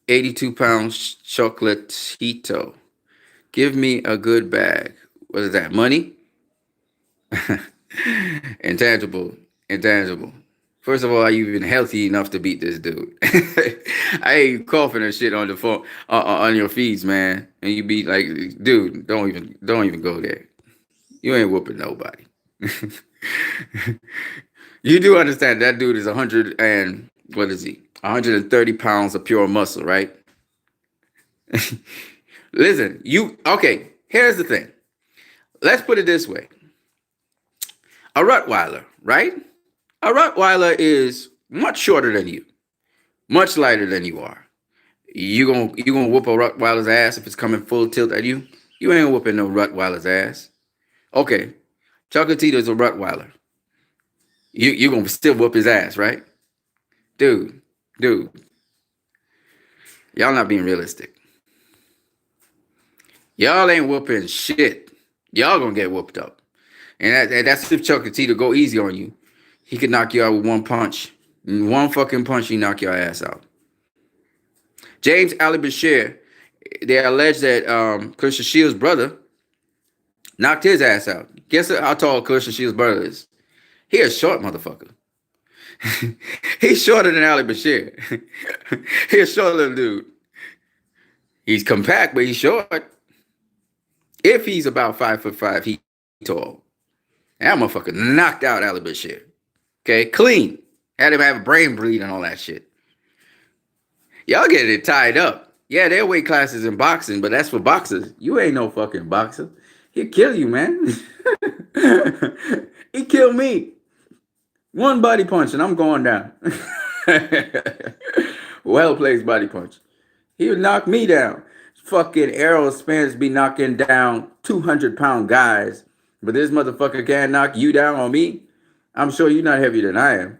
82 pounds chocolatito. Give me a good bag. What is that? Money? Intangible. First of all, are you even healthy enough to beat this dude? I ain't coughing and shit on the phone on your feeds, man. And you be like, dude, don't even go there. You ain't whooping nobody. You do understand that dude is 130 pounds of pure muscle, right? Listen, here's the thing. Let's put it this way. A Rottweiler, right? A Rottweiler is much shorter than you, much lighter than you are. You gonna whoop a Rottweiler's ass if it's coming full tilt at you? You ain't whooping no Rottweiler's ass. Okay, Chocolatito is a Rottweiler. You gonna still whoop his ass, right? Dude. Y'all not being realistic. Y'all ain't whooping shit. Y'all gonna get whooped up. And that's if Chocolatito go easy on you. He could knock you out with one punch. One fucking punch, he knock your ass out. James Ali Bashir, they allege that Claressa Shields' brother knocked his ass out. Guess how tall Claressa Shields' brother is? He a short motherfucker. He's shorter than Ali Bashir. He's a short little dude. He's compact, but he's short. If he's about 5'5", he tall. That motherfucker knocked out Ali Bashir. Okay, clean. Had him have a brain bleed and all that shit. Y'all get it tied up. Yeah, there are weight classes in boxing, but that's for boxers. You ain't no fucking boxer. He'll kill you, man. He killed me. One body punch and I'm going down. Well placed body punch. He would knock me down. Fucking Errol Spence be knocking down 200-pound guys, but this motherfucker can't knock you down on me. I'm sure you're not heavier than I am.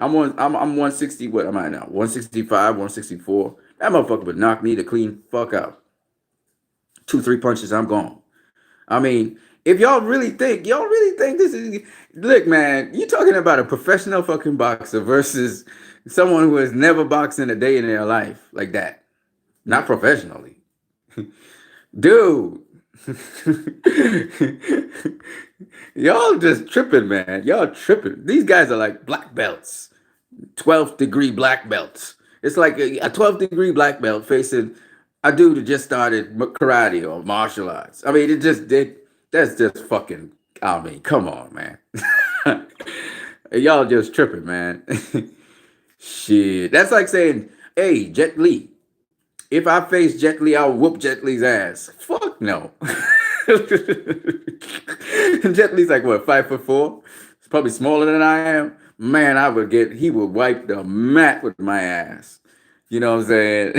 I'm 160. What am I now? 165, 164. That motherfucker would knock me the clean fuck out. 2-3 punches, I'm gone. I mean, if y'all really think this is, look, man, you talking about a professional fucking boxer versus someone who has never boxed in a day in their life like that. Not professionally. Dude. Y'all just tripping, man. Y'all tripping. These guys are like black belts. 12th degree black belts. It's like a 12th degree black belt facing a dude who just started karate or martial arts. I mean, that's just fucking, I mean, come on, man. Y'all just tripping, man. Shit. That's like saying, hey, Jet Li, if I face Jet Li, I'll whoop Jet Li's ass. Fuck no. Jet Li's like, what, 5'4"? He's probably smaller than I am. Man, he would wipe the mat with my ass. You know what I'm saying?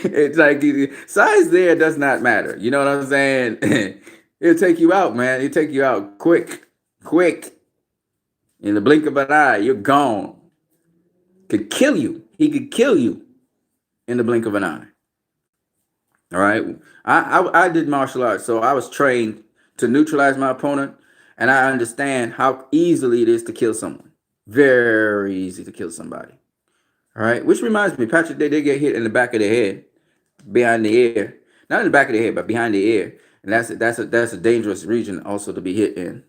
It's like size there does not matter. You know what I'm saying? It'll take you out, man. It'll take you out quick. In the blink of an eye, you're gone. Could kill you. He could kill you in the blink of an eye. All right. I did martial arts, so I was trained to neutralize my opponent, and I understand how easily it is to kill someone. Very easy to kill somebody. All right. Which reminds me, Patrick, they did get hit in the back of the head, behind the ear. Not in the back of the head, but behind the ear. And that's a dangerous region also to be hit in.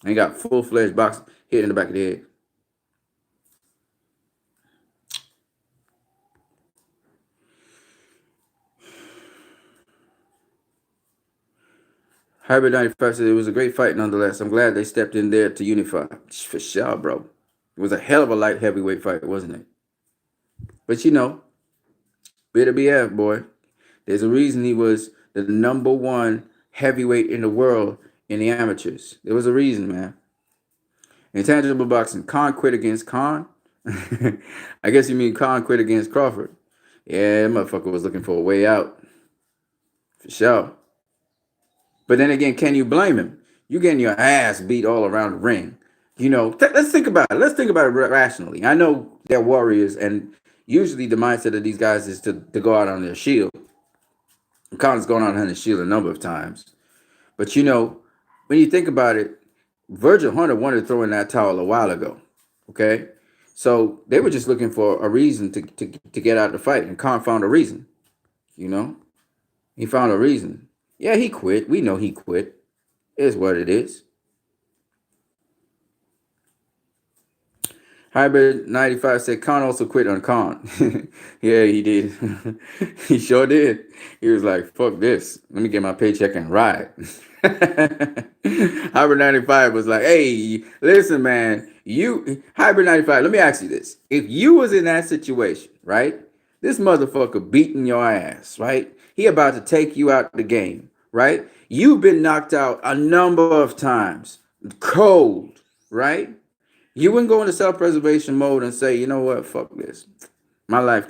And he got full-fledged box hit in the back of the head. Hybrid 95 said it was a great fight nonetheless. I'm glad they stepped in there to unify. For sure, bro. It was a hell of a light heavyweight fight, wasn't it? But you know, Bitter BF, boy. There's a reason he was the #1 heavyweight in the world in the amateurs. There was a reason, man. Intangible boxing. Khan quit against Khan. I guess you mean Khan quit against Crawford. Yeah, that motherfucker was looking for a way out. For sure. But then again, can you blame him? You getting your ass beat all around the ring. You know, let's think about it. Let's think about it rationally. I know they're warriors, and usually the mindset of these guys is to go out on their shield. Khan's gone out on his shield a number of times. But you know, when you think about it, Virgil Hunter wanted to throw in that towel a while ago. Okay? So they were just looking for a reason to get out of the fight, and Khan found a reason. You know? He found a reason. Yeah, he quit. We know he quit. It is what it is. Hybrid 95 said Khan also quit on Khan. Yeah, he did. He sure did. He was like, fuck this. Let me get my paycheck and ride. Hybrid 95 was like, hey, listen, man, Hybrid 95, let me ask you this. If you was in that situation, right? This motherfucker beating your ass, right? He about to take you out the game, right? You've been knocked out a number of times, cold, right? You wouldn't go into self-preservation mode and say, you know what, fuck this. My life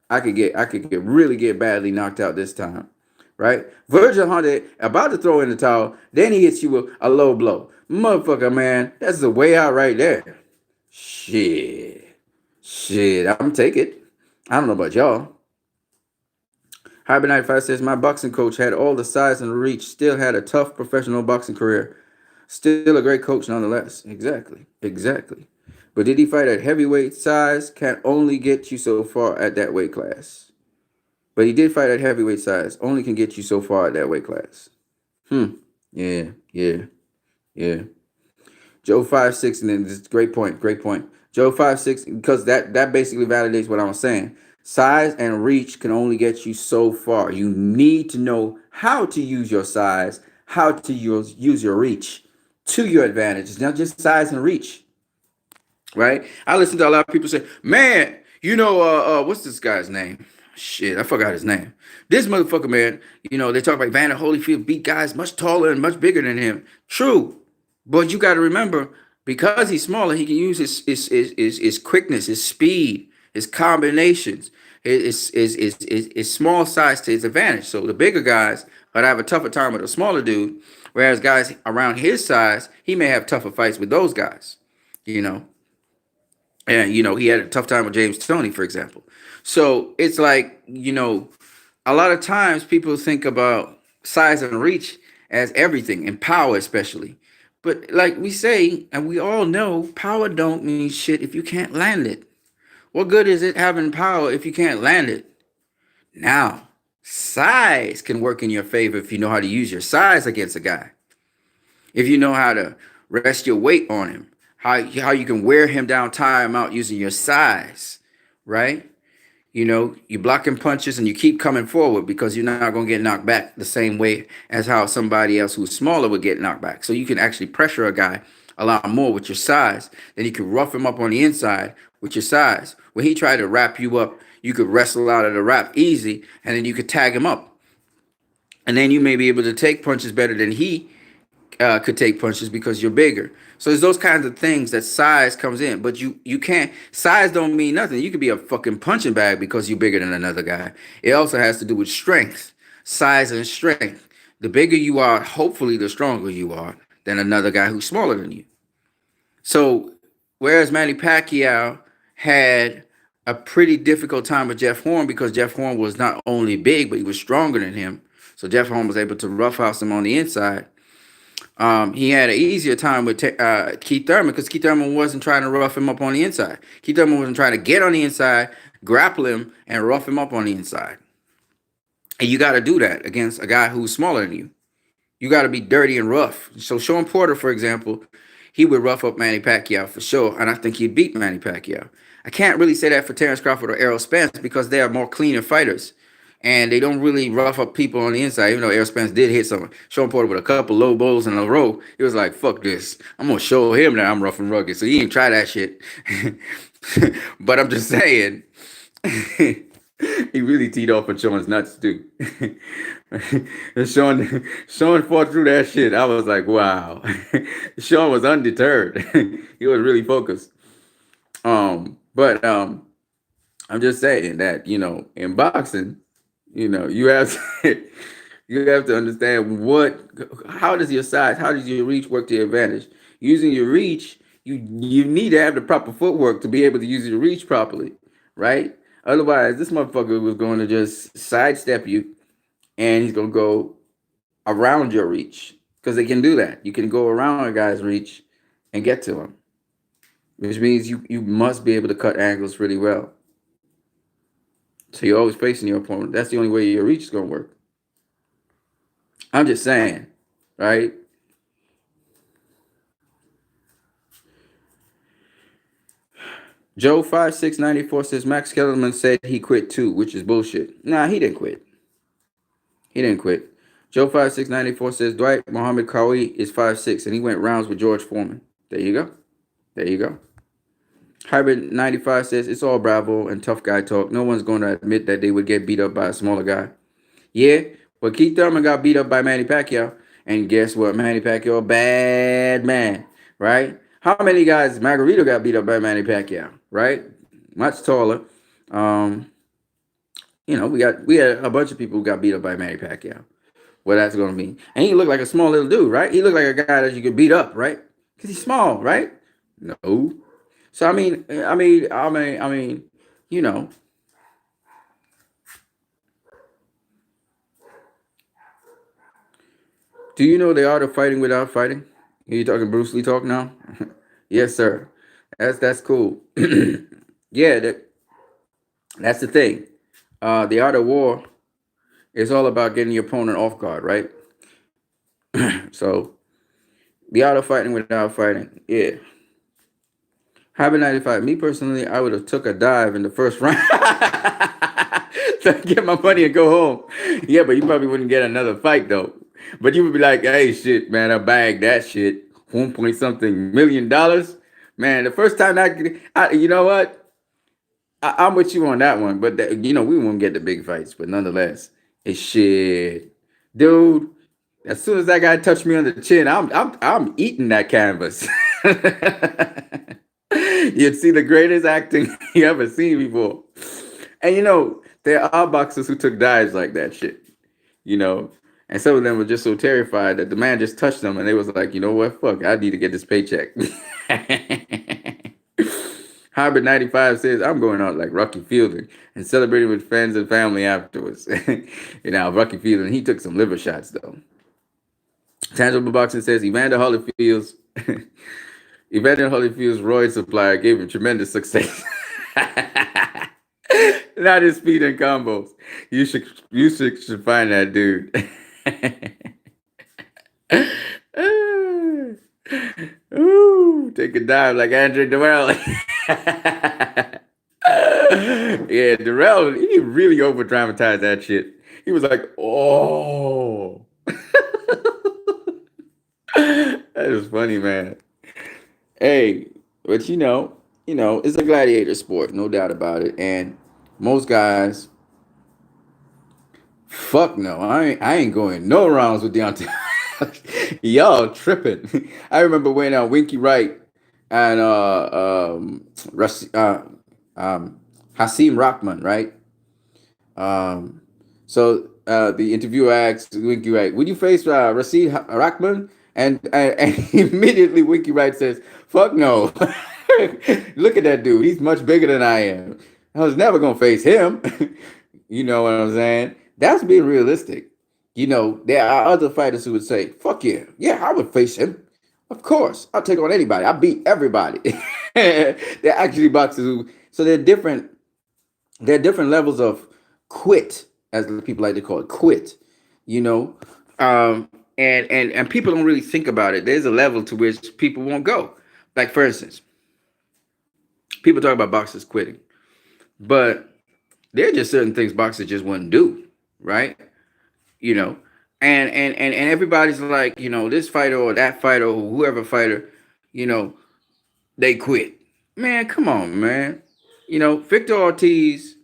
I could really get badly knocked out this time, right? Virgil Hunter about to throw in the towel, then he hits you with a low blow. Motherfucker, man, that's the way out right there. Shit, I'm take it. I don't know about y'all. Hybrid 95 says, my boxing coach had all the size and reach, still had a tough professional boxing career. Still a great coach nonetheless. Exactly. But did he fight at heavyweight size? Can only get you so far at that weight class. But he did fight at heavyweight size. Only can get you so far at that weight class. Yeah. Joe 5'6", and then this great point. Joe 5'6", because that basically validates what I was saying. Size and reach can only get you so far. You need to know how to use your size, how to use your reach to your advantage. It's not just size and reach, right? I listen to a lot of people say, man, what's this guy's name? Shit, I forgot his name. This motherfucker, man, they talk about Vander Holyfield beat guys much taller and much bigger than him. True. But you got to remember, because he's smaller, he can use his quickness, his speed, his combinations, his small size to his advantage. So the bigger guys might have a tougher time with a smaller dude, whereas guys around his size, he may have tougher fights with those guys, you know. And he had a tough time with James Toney, for example. So it's like, a lot of times people think about size and reach as everything, and power especially. But like we say, and we all know, power don't mean shit if you can't land it. What good is it having power if you can't land it? Now, size can work in your favor if you know how to use your size against a guy. If you know how to rest your weight on him, how you can wear him down, tire him out using your size, right? You blocking punches and you keep coming forward because you're not going to get knocked back the same way as how somebody else who's smaller would get knocked back. So you can actually pressure a guy a lot more with your size. Then you can rough him up on the inside with your size. When he tried to wrap you up, you could wrestle out of the wrap easy, and then you could tag him up. And then you may be able to take punches better than he could take punches because you're bigger. So there's those kinds of things that size comes in, but you can't. Size don't mean nothing. You could be a fucking punching bag because you're bigger than another guy. It also has to do with strength, size and strength. The bigger you are, hopefully, the stronger you are than another guy who's smaller than you. So whereas Manny Pacquiao had a pretty difficult time with Jeff Horn because Jeff Horn was not only big, but he was stronger than him. So Jeff Horn was able to roughhouse him on the inside. He had an easier time with Keith Thurman because Keith Thurman wasn't trying to rough him up on the inside. Keith Thurman wasn't trying to get on the inside, grapple him, and rough him up on the inside. And you got to do that against a guy who's smaller than you. You got to be dirty and rough. So Sean Porter, for example, he would rough up Manny Pacquiao for sure, and I think he'd beat Manny Pacquiao. I can't really say that for Terrence Crawford or Errol Spence because they are more cleaner fighters. And they don't really rough up people on the inside, even though Errol Spence did hit someone. Sean Porter with a couple low blows in a row. He was like, fuck this. I'm going to show him that I'm rough and rugged. So he didn't try that shit. But I'm just saying, he really teed off on Sean's nuts, too. And Sean fought through that shit. I was like, wow. Sean was undeterred. He was really focused. But I'm just saying that, in boxing, you have to understand how does your size, how does your reach work to your advantage? Using your reach, you need to have the proper footwork to be able to use your reach properly, right? Otherwise, this motherfucker was going to just sidestep you, and he's going to go around your reach because they can do that. You can go around a guy's reach and get to him, which means you must be able to cut angles really well. So you're always facing your opponent. That's the only way your reach is going to work. I'm just saying, right? Joe 5694 says Max Kellerman said he quit too, which is bullshit. Nah, he didn't quit. He didn't quit. Joe 5694 says Dwight Muhammad Qawi is 5'6", and he went rounds with George Foreman. There you go. There you go. Hybrid 95 says it's all Bravo and tough guy talk. No one's going to admit that they would get beat up by a smaller guy. Yeah, but Keith Thurman got beat up by Manny Pacquiao. And guess what? Manny Pacquiao, a bad man, right? How many guys, Margarito got beat up by Manny Pacquiao, right? Much taller. We had a bunch of people who got beat up by Manny Pacquiao. What that's going to mean. And he looked like a small little dude, right? He looked like a guy that you could beat up, right? Because he's small, right? No. So I mean, Do you know the art of fighting without fighting? Are you talking Bruce Lee talk now? Yes, sir. That's cool. Yeah, that's the thing. The art of war is all about getting your opponent off guard, right? So the art of fighting without fighting, yeah. Hybrid 95. Me personally, I would have took a dive in the first round to get my money and go home. Yeah, but you probably wouldn't get another fight though. But you would be like, hey, shit, man, I bagged that shit. 1 point something million dollars. Man, the first time you know what? I'm with you on that one. But we won't get the big fights. But nonetheless, it's shit, dude. As soon as that guy touched me on the chin, I'm eating that canvas. You'd see the greatest acting you ever seen before. And there are boxers who took dives like that shit. You know, and some of them were just so terrified that the man just touched them, and they was like, you know what, fuck, I need to get this paycheck. Hybrid 95 says, I'm going out like Rocky Fielding and celebrating with friends and family afterwards. Rocky Fielding, he took some liver shots though. Tangible Boxing says Evander Holyfield's roid supplier gave him tremendous success. Not his speed and combos. You should find that dude. Ooh, take a dive like Andre Durrell. Yeah, Durrell, he really over dramatized that shit. He was like, oh. That is funny, man. Hey, but it's a gladiator sport, no doubt about it. And most guys, fuck no, I ain't going no rounds with Deontay. Y'all tripping. I remember when Winky Wright and Hasim Rahman, right? So the interviewer asked Winky Wright, "Would you face Hasim Rahman?" And immediately Winky Wright says, "Fuck no." Look at that dude. He's much bigger than I am. I was never gonna face him. You know what I'm saying? That's being realistic. There are other fighters who would say, "Fuck yeah, yeah, I would face him. Of course, I'll take on anybody. I beat everybody." They're actually boxers so they're different. There are different levels of quit, as people like to call it, quit. And people don't really think about it. There's a level to which people won't go. Like for instance, people talk about boxers quitting, but there are just certain things boxers just wouldn't do, right? And everybody's like, this fighter or that fighter or whoever fighter, they quit. Man, come on, man. Victor Ortiz,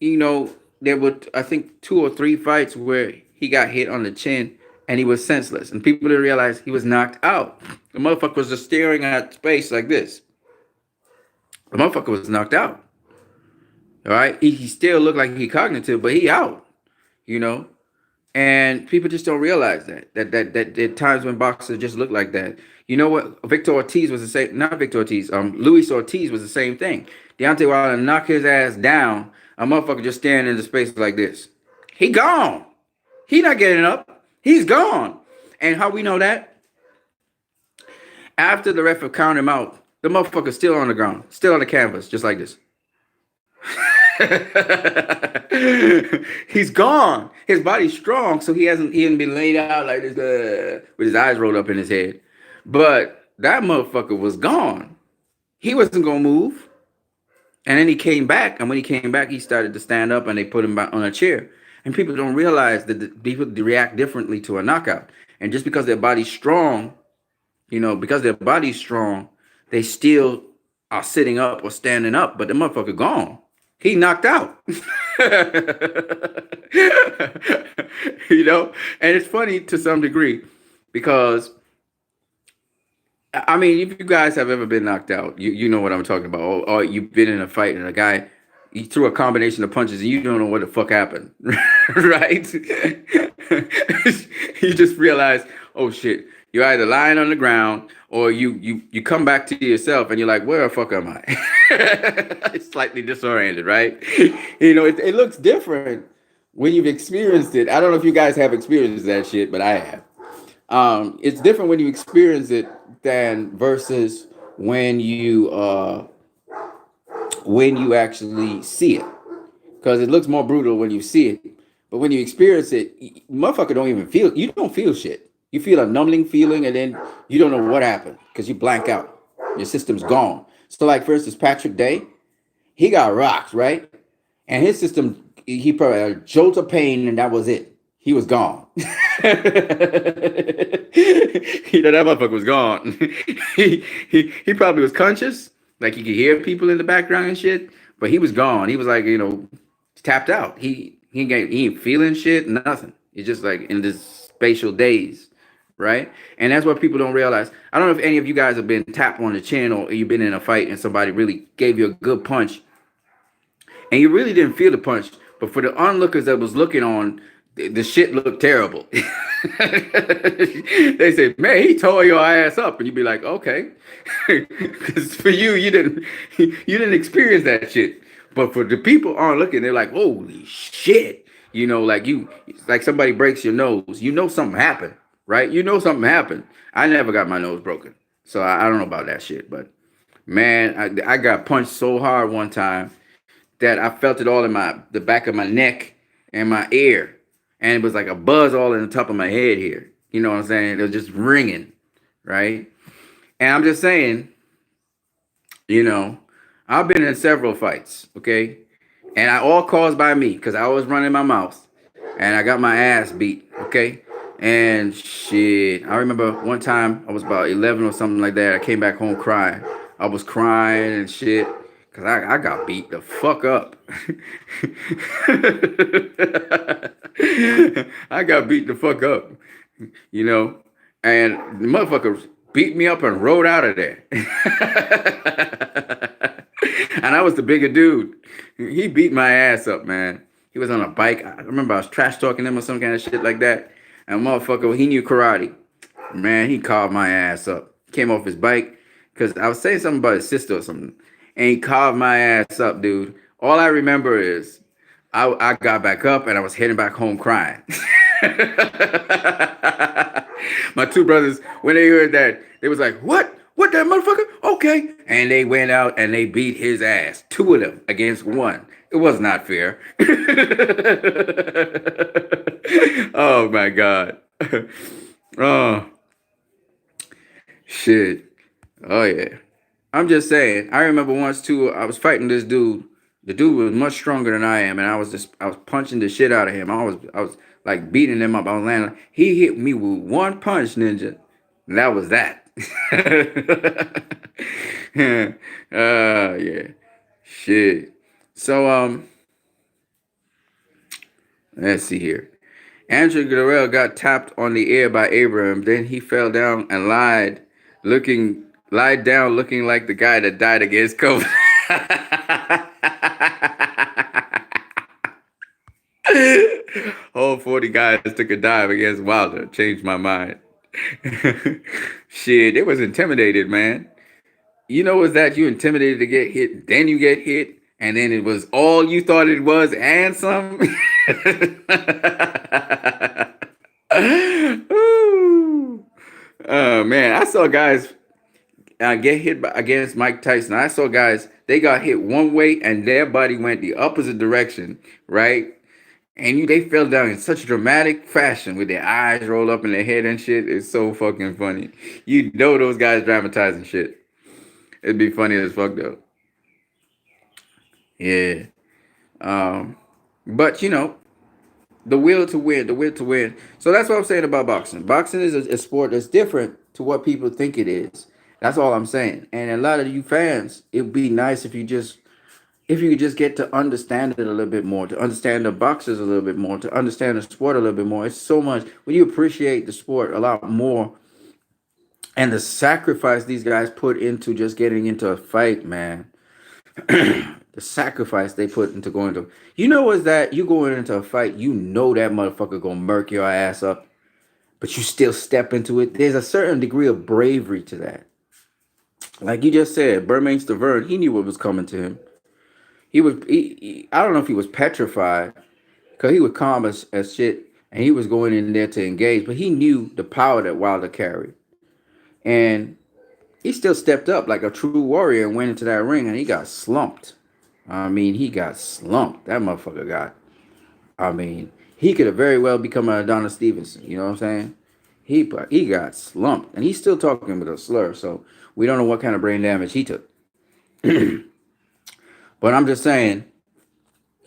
there were, I think, 2 or 3 fights where he got hit on the chin and he was senseless. And people didn't realize he was knocked out. The motherfucker was just staring at space like this. The motherfucker was knocked out. All right? He still looked like he cognitive, but he out, And people just don't realize that there are times when boxers just look like that. You know what? Victor Ortiz was the same. Not Victor Ortiz. Luis Ortiz was the same thing. Deontay Wilder knocked his ass down. A motherfucker just staring into space like this. He gone. He not getting up. He's gone. And how we know that? After the ref counted him out, the motherfucker's still on the ground, still on the canvas, just like this. He's gone. His body's strong, so he hasn't been laid out like this with his eyes rolled up in his head. But that motherfucker was gone. He wasn't gonna move. And then he came back, and when he came back, he started to stand up, and they put him back on a chair. And people don't realize that people react differently to a knockout. And just because their body's strong, they still are sitting up or standing up, but the motherfucker gone. He knocked out. And it's funny to some degree because, I mean, if you guys have ever been knocked out, you know what I'm talking about. Or you've been in a fight and a guy, he threw a combination of punches and you don't know what the fuck happened, right? You just realize, oh shit, you're either lying on the ground or you come back to yourself and you're like, where the fuck am I? It's slightly disoriented, right? It looks different when you've experienced it. I don't know if you guys have experienced that shit, but I have. It's different when you experience it than versus when you actually see it, because it looks more brutal when you see it. But when you experience it, motherfucker don't even feel. You don't feel shit. You feel a numbing feeling, and then you don't know what happened because you blank out. Your system's gone. So, like, for instance, Patrick Day, he got rocked, right? And his system, he probably had a jolt of pain, and that was it. He was gone. That motherfucker was gone. He probably was conscious, like he could hear people in the background and shit, but he was gone. He was like, tapped out. He ain't feeling shit, nothing. It's just like in this spatial daze, right? And that's what people don't realize. I don't know if any of you guys have been tapped on the chin or you've been in a fight and somebody really gave you a good punch and you really didn't feel the punch, but for the onlookers that was looking on, the shit looked terrible. They said, "Man, he tore your ass up," and you'd be like, "Okay," because for you didn't experience that shit. But for the people on looking, they're like, "Holy shit!" Like somebody breaks your nose. You know something happened, right? You know something happened. I never got my nose broken, so I don't know about that shit. But man, I got punched so hard one time that I felt it all in the back of my neck and my ear, and it was like a buzz all in the top of my head here. You know what I'm saying? It was just ringing, right? And I'm just saying, you know, I've been in several fights, okay, and I all caused by me because I was running my mouth, and I got my ass beat, okay. And shit, I remember one time I was about 11 or something like that. I came back home crying. I was crying and shit. Cause I got beat the fuck up. I got beat the fuck up, you know, and the motherfucker beat me up and rode out of there. And I was the bigger dude. He beat my ass up, man. He was on a bike. I remember I was trash talking him or some kind of shit like that. And motherfucker, he knew karate. Man, he carved my ass up. Came off his bike because I was saying something about his sister or something. And he carved my ass up, dude. All I remember is I got back up and I was heading back home crying. My two brothers, when they heard that, they was like, "What? What, that motherfucker? Okay." And they went out and they beat his ass. Two of them against one. It was not fair. Oh my God. Oh shit. Oh yeah. I'm just saying. I remember once too. I was fighting this dude. The dude was much stronger than I am, and I was punching the shit out of him. I was like beating him up. I was landing. He hit me with one punch, ninja, and that was that. Yeah, shit. So let's see here. Andrew Guerrero got tapped on the ear by Abraham. Then he fell down and lied down looking like the guy that died against COVID. All 40 guys took a dive against Wilder. Changed my mind. Shit, it was intimidated, man. You know, was that you intimidated to get hit, then you get hit, and then it was all you thought it was and some. Ooh. Oh man, I saw guys get hit against Mike Tyson. I saw guys, they got hit one way and their body went the opposite direction, right? And they fell down in such dramatic fashion with their eyes rolled up in their head and shit. It's so fucking funny. You know those guys dramatizing shit. It'd be funny as fuck though. Yeah. But you know, the will to win, the will to win. So that's what I'm saying about boxing. Boxing is a sport that's different to what people think it is. That's all I'm saying. And a lot of you fans, it'd be nice if you could just get to understand it a little bit more, to understand the boxers a little bit more, to understand the sport a little bit more. It's so much when you appreciate the sport a lot more and the sacrifice these guys put into just getting into a fight, man. The sacrifice they put into going to, is that you going into a fight, that motherfucker gonna murk your ass up, but you still step into it. There's a certain degree of bravery to that. Like you just said, Bermane Stiverne, he knew what was coming to him. I don't know if he was petrified, because he was calm as shit, and he was going in there to engage, but he knew the power that Wilder carried. And he still stepped up like a true warrior and went into that ring, and he got slumped. He got slumped. That motherfucker got. He could have very well become an Adonis Stevenson. You know what I'm saying? He got slumped, and he's still talking with a slur. So we don't know what kind of brain damage he took. But I'm just saying,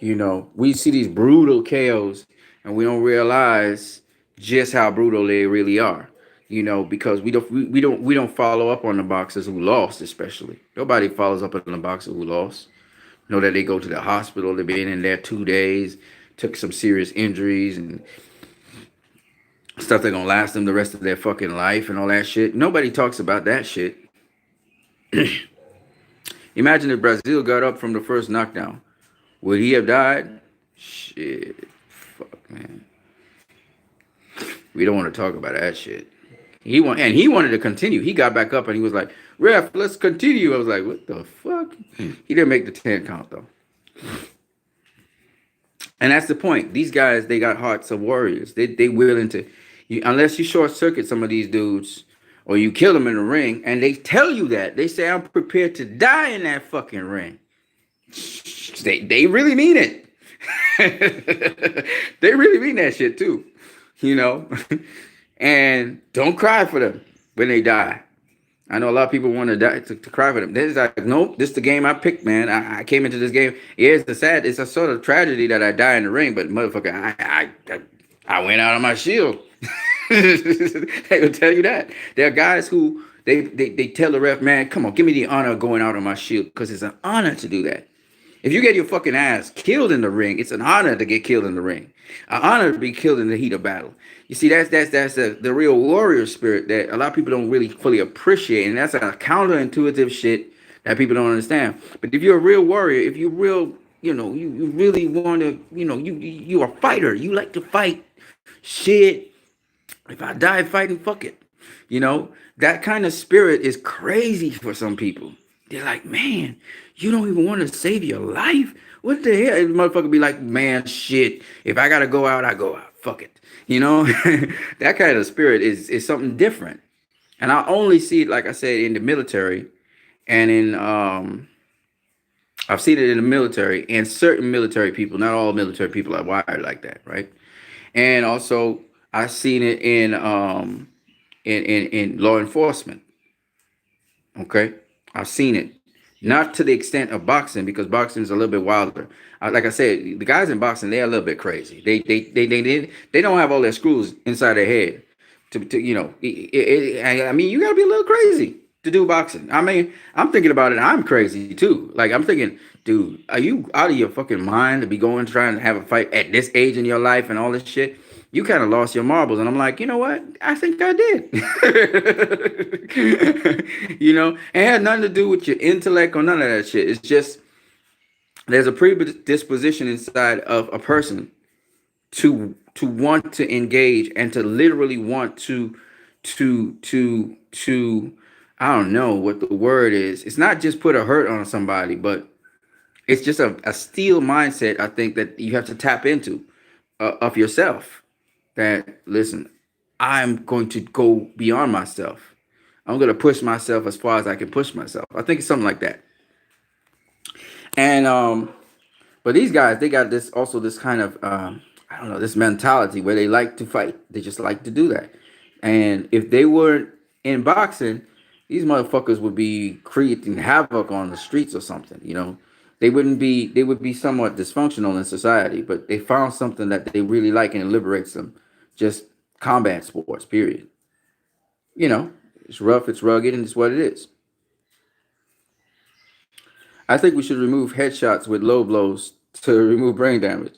we see these brutal KOs and we don't realize just how brutal they really are. Because we don't follow up on the boxers who lost, especially. Nobody follows up on the boxer who lost. Know that they go to the hospital, they've been in there 2 days, took some serious injuries and stuff that's gonna last them the rest of their fucking life and all that shit. Nobody talks about that shit. Imagine if Brazil got up from the first knockdown. Would he have died? Shit. Fuck, man. We don't want to talk about that shit. He wanted to continue. He got back up and he was like, "Ref, let's continue." I was like, "What the fuck?" He didn't make the 10 count though. And that's the point. These guys, they got hearts of warriors. They willing to, unless you short circuit some of these dudes or you kill them in the ring, and they tell you that. They say, "I'm prepared to die in that fucking ring." They really mean it. They really mean that shit too. And don't cry for them when they die. I know a lot of people want to die to cry for them. They're like, nope, this is the game I picked, man. I came into this game. Yeah, it's a sort of tragedy that I die in the ring, but motherfucker, I went out on my shield. They will tell you that. There are guys who they tell the ref, "Man, come on, give me the honor of going out on my shield," because it's an honor to do that. If you get your fucking ass killed in the ring, it's an honor to get killed in the ring. An honor to be killed in the heat of battle. You see, that's the real warrior spirit that a lot of people don't really fully appreciate, and that's a counterintuitive shit that people don't understand. But if you're a real warrior, if you're real, you really want to, you're a fighter. You like to fight. Shit, if I die fighting, fuck it. That kind of spirit is crazy for some people. They're like, "Man, you don't even want to save your life? What the hell?" The motherfucker be like, "Man, shit. If I gotta go out, I go out. Fuck it." That kind of spirit is something different. And I only see it, like I said, in the military, and I've seen it in the military and certain military people. Not all military people are wired like that, right? And also I've seen it in law enforcement. Okay. I've seen it, not to the extent of boxing, because boxing is a little bit wilder. Like I said, the guys in boxing, they're a little bit crazy. They don't have all their screws inside their head. I mean, you gotta be a little crazy to do boxing. I mean, I'm thinking about it. I'm crazy too. Like I'm thinking, dude, are you out of your fucking mind to be trying to have a fight at this age in your life and all this shit? You kind of lost your marbles. And I'm like, you know what? I think I did. It had nothing to do with your intellect or none of that shit. It's just there's a predisposition inside of a person to want to engage and to literally want to I don't know what the word is. It's not just put a hurt on somebody, but it's just a steel mindset, I think, that you have to tap into of yourself. That, listen, I'm going to go beyond myself. I'm going to push myself as far as I can push myself. I think it's something like that. And but these guys, they got this kind of I don't know, this mentality where they like to fight. They just like to do that. And if they weren't in boxing, these motherfuckers would be creating havoc on the streets or something. They would be somewhat dysfunctional in society, but they found something that they really like and it liberates them. Just combat sports, period. It's rough, it's rugged, and it's what it is. I think we should remove headshots with low blows to remove brain damage.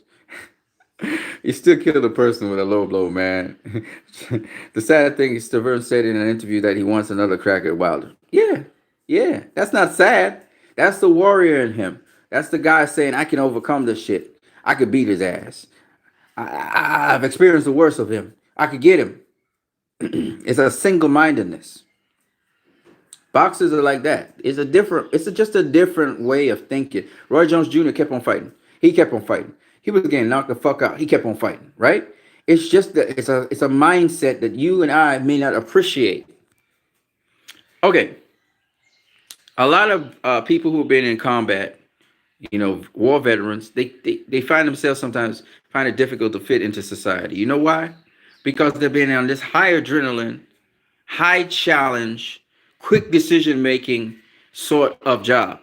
You still kill a person with a low blow, man. The sad thing is, Stavern said in an interview that he wants another crack at Wilder. Yeah, that's not sad. That's the warrior in him. That's the guy saying, "I can overcome this shit. I could beat his ass. I've experienced the worst of him. I could get him." It's a single-mindedness. Boxers are like that. It's just a different way of thinking. Roy Jones Jr. kept on fighting. He kept on fighting. He was getting knocked the fuck out. He kept on fighting, right? It's just that it's a mindset that you and I may not appreciate. Okay. A lot of people who have been in combat, war veterans, they find themselves sometimes find it difficult to fit into society. You know why? Because they've been on this high adrenaline, high challenge, quick decision making sort of job.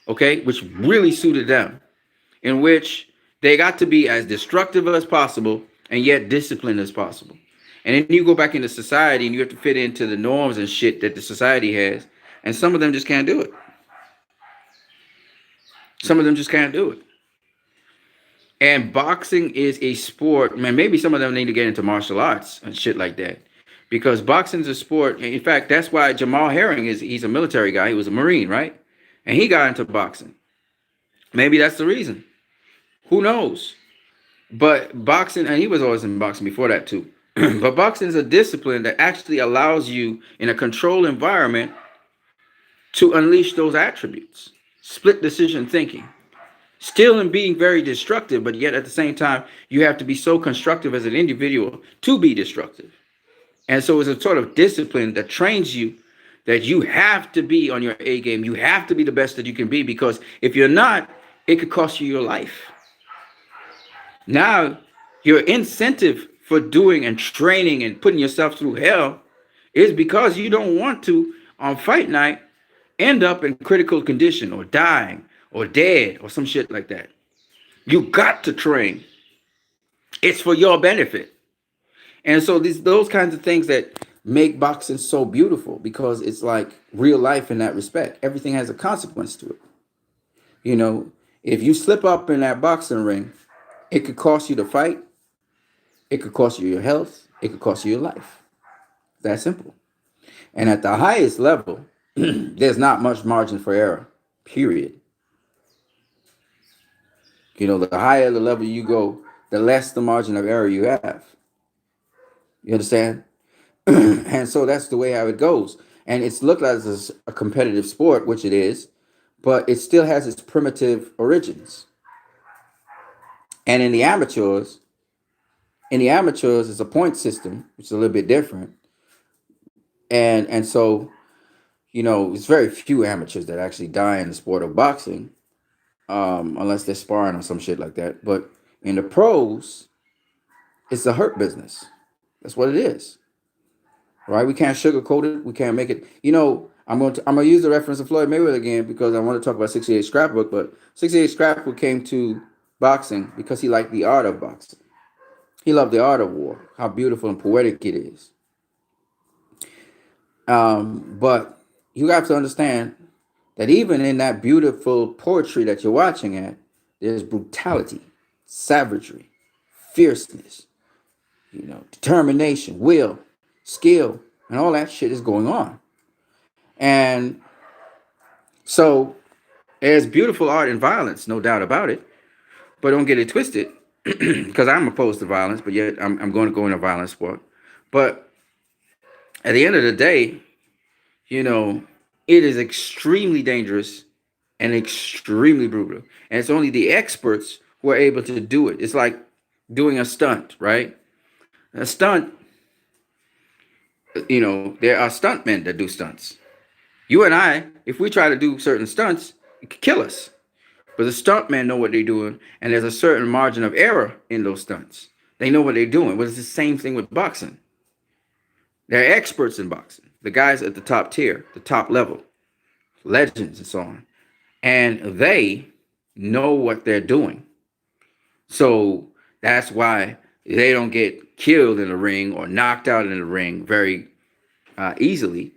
okay, which really suited them, in which they got to be as destructive as possible and yet disciplined as possible. And then you go back into society and you have to fit into the norms and shit that the society has. And some of them just can't do it. Some of them just can't do it. And boxing is a sport, man. Maybe some of them need to get into martial arts and shit like that. Because boxing is a sport. In fact, that's why Jamal Herring he's a military guy. He was a Marine, right? And he got into boxing. Maybe that's the reason. Who knows? But boxing, and he was always in boxing before that too. But boxing is a discipline that actually allows you in a controlled environment to unleash those attributes. Split decision thinking. Still in being very destructive, but yet at the same time, you have to be so constructive as an individual to be destructive. And so it's a sort of discipline that trains you that you have to be on your A game. You have to be the best that you can be, because if you're not, it could cost you your life. Now, your incentive for doing and training and putting yourself through hell is because you don't want to, on fight night, end up in critical condition or dying or dead or some shit like that. You got to train. It's for your benefit. And so those kinds of things that make boxing so beautiful, because it's like real life in that respect. Everything has a consequence to it. You know, if you slip up in that boxing ring, it could cost you the fight. It could cost you your health. It could cost you your life. That simple. And at the highest level, there's not much margin for error, period. You know, the higher the level you go, the less the margin of error you have. You understand? And so that's the way how it goes. And it's looked at as a competitive sport, which it is, but it still has its primitive origins. And in the amateurs, it's a point system, which is a little bit different. And so, you know, it's very few amateurs that actually die in the sport of boxing, unless they're sparring or some shit like that. But in the pros, it's a hurt business. That's what it is. Right? We can't sugarcoat it. We can't make it. You know, I'm gonna use the reference of Floyd Mayweather again, because I want to talk about 68 Scrapbook. But 68 Scrapbook came to boxing because he liked the art of boxing. He loved the art of war, how beautiful and poetic it is. But you have to understand that even in that beautiful poetry that you're watching at, there's brutality, savagery, fierceness, you know, determination, will, skill, and all that shit is going on. And so there's beautiful art in violence, no doubt about it. But don't get it twisted, because I'm opposed to violence, but yet I'm going to go in a violent sport. But at the end of the day, you know, it is extremely dangerous and extremely brutal. And it's only the experts who are able to do it. It's like doing a stunt, right? A stunt, you know, there are stuntmen that do stunts. You and I, if we try to do certain stunts, it could kill us. But the stuntmen know what they're doing, and there's a certain margin of error in those stunts. They know what they're doing. But it's the same thing with boxing. They're experts in boxing. The guys at the top tier, the top level, legends and so on. And they know what they're doing. So that's why they don't get killed in the ring or knocked out in the ring very easily,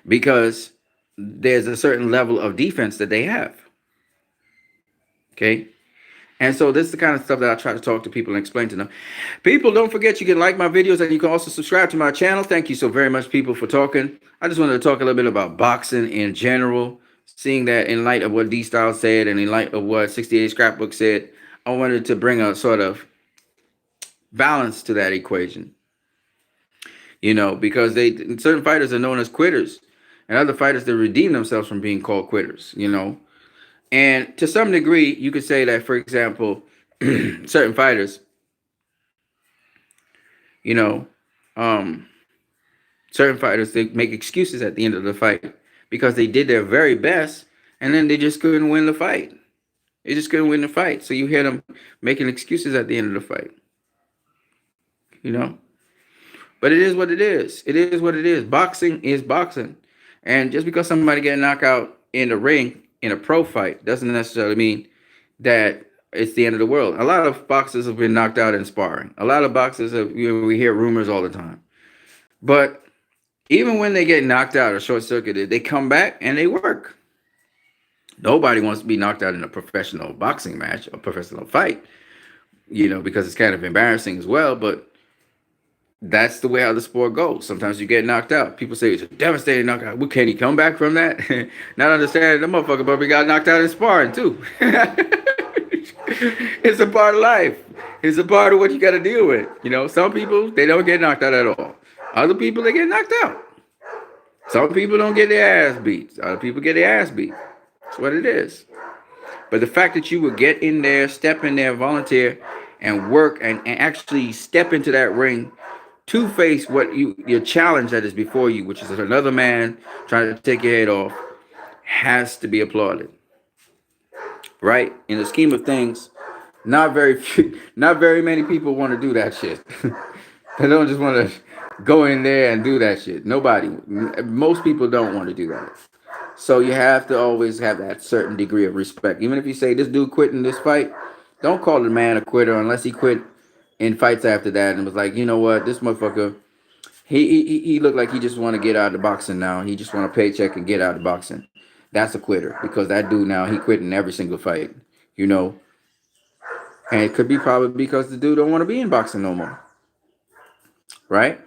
because there's a certain level of defense that they have. Okay. And so this is the kind of stuff that I try to talk to people and explain to them. People, don't forget you can like my videos and you can also subscribe to my channel. Thank you so very much, people, for talking. I just wanted to talk a little bit about boxing in general, seeing that in light of what D-Style said and in light of what 68 Scrapbook said. I wanted to bring a sort of balance to that equation, you know, because certain fighters are known as quitters, and other fighters that redeem themselves from being called quitters, you know. And to some degree, you could say that, for example, certain fighters, you know, certain fighters, they make excuses at the end of the fight because they did their very best and then they just couldn't win the fight. They just couldn't win the fight. So you hear them making excuses at the end of the fight, you know. But it is what it is. It is what it is. Boxing is boxing. And just because somebody get knocked out in the ring in a pro fight doesn't necessarily mean that it's the end of the world. A lot of boxers have been knocked out in sparring. A lot of boxers have, we hear rumors all the time. But even when they get knocked out or short circuited, they come back and they work. Nobody wants to be knocked out in a professional boxing match, a professional fight, because it's kind of embarrassing as well. But that's the way how the sport goes. Sometimes you get knocked out. People say it's a devastating knockout. Well, can he come back from that? Not understanding the motherfucker, but we got knocked out in sparring too. It's a part of life. It's a part of what you got to deal with. Some people, they don't get knocked out at all. Other people, they get knocked out. Some people don't get their ass beat. Other people get their ass beat. That's what it is. But the fact that you would get in there, step in there, volunteer, and work and actually step into that ring to face what your challenge that is before you, which is another man trying to take your head off, has to be applauded. Right? In the scheme of things, not very many people want to do that shit. They don't just want to go in there and do that shit. Nobody. Most people don't want to do that. So you have to always have that certain degree of respect. Even if you say this dude quit in this fight, don't call the man a quitter unless he quit in fights after that and was like, you know what, this motherfucker, he looked like he just want to get out of boxing now. He just want a paycheck and get out of boxing. That's a quitter, because that dude now, he quit in every single fight, and it could be probably because the dude don't want to be in boxing no more, right?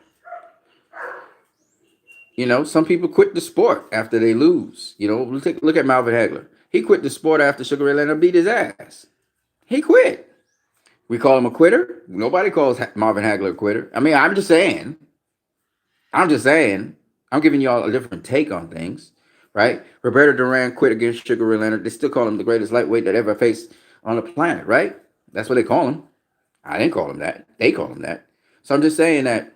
Some people quit the sport after they lose. Look at Marvin Hagler. He quit the sport after Sugar Ray Leonard beat his ass. He quit. We call him a quitter. Nobody calls Marvin Hagler a quitter. I mean, I'm just saying. I'm giving y'all a different take on things, right? Roberto Duran quit against Sugar Ray Leonard. They still call him the greatest lightweight that ever faced on the planet, right? That's what they call him. I didn't call him that. They call him that. So I'm just saying that,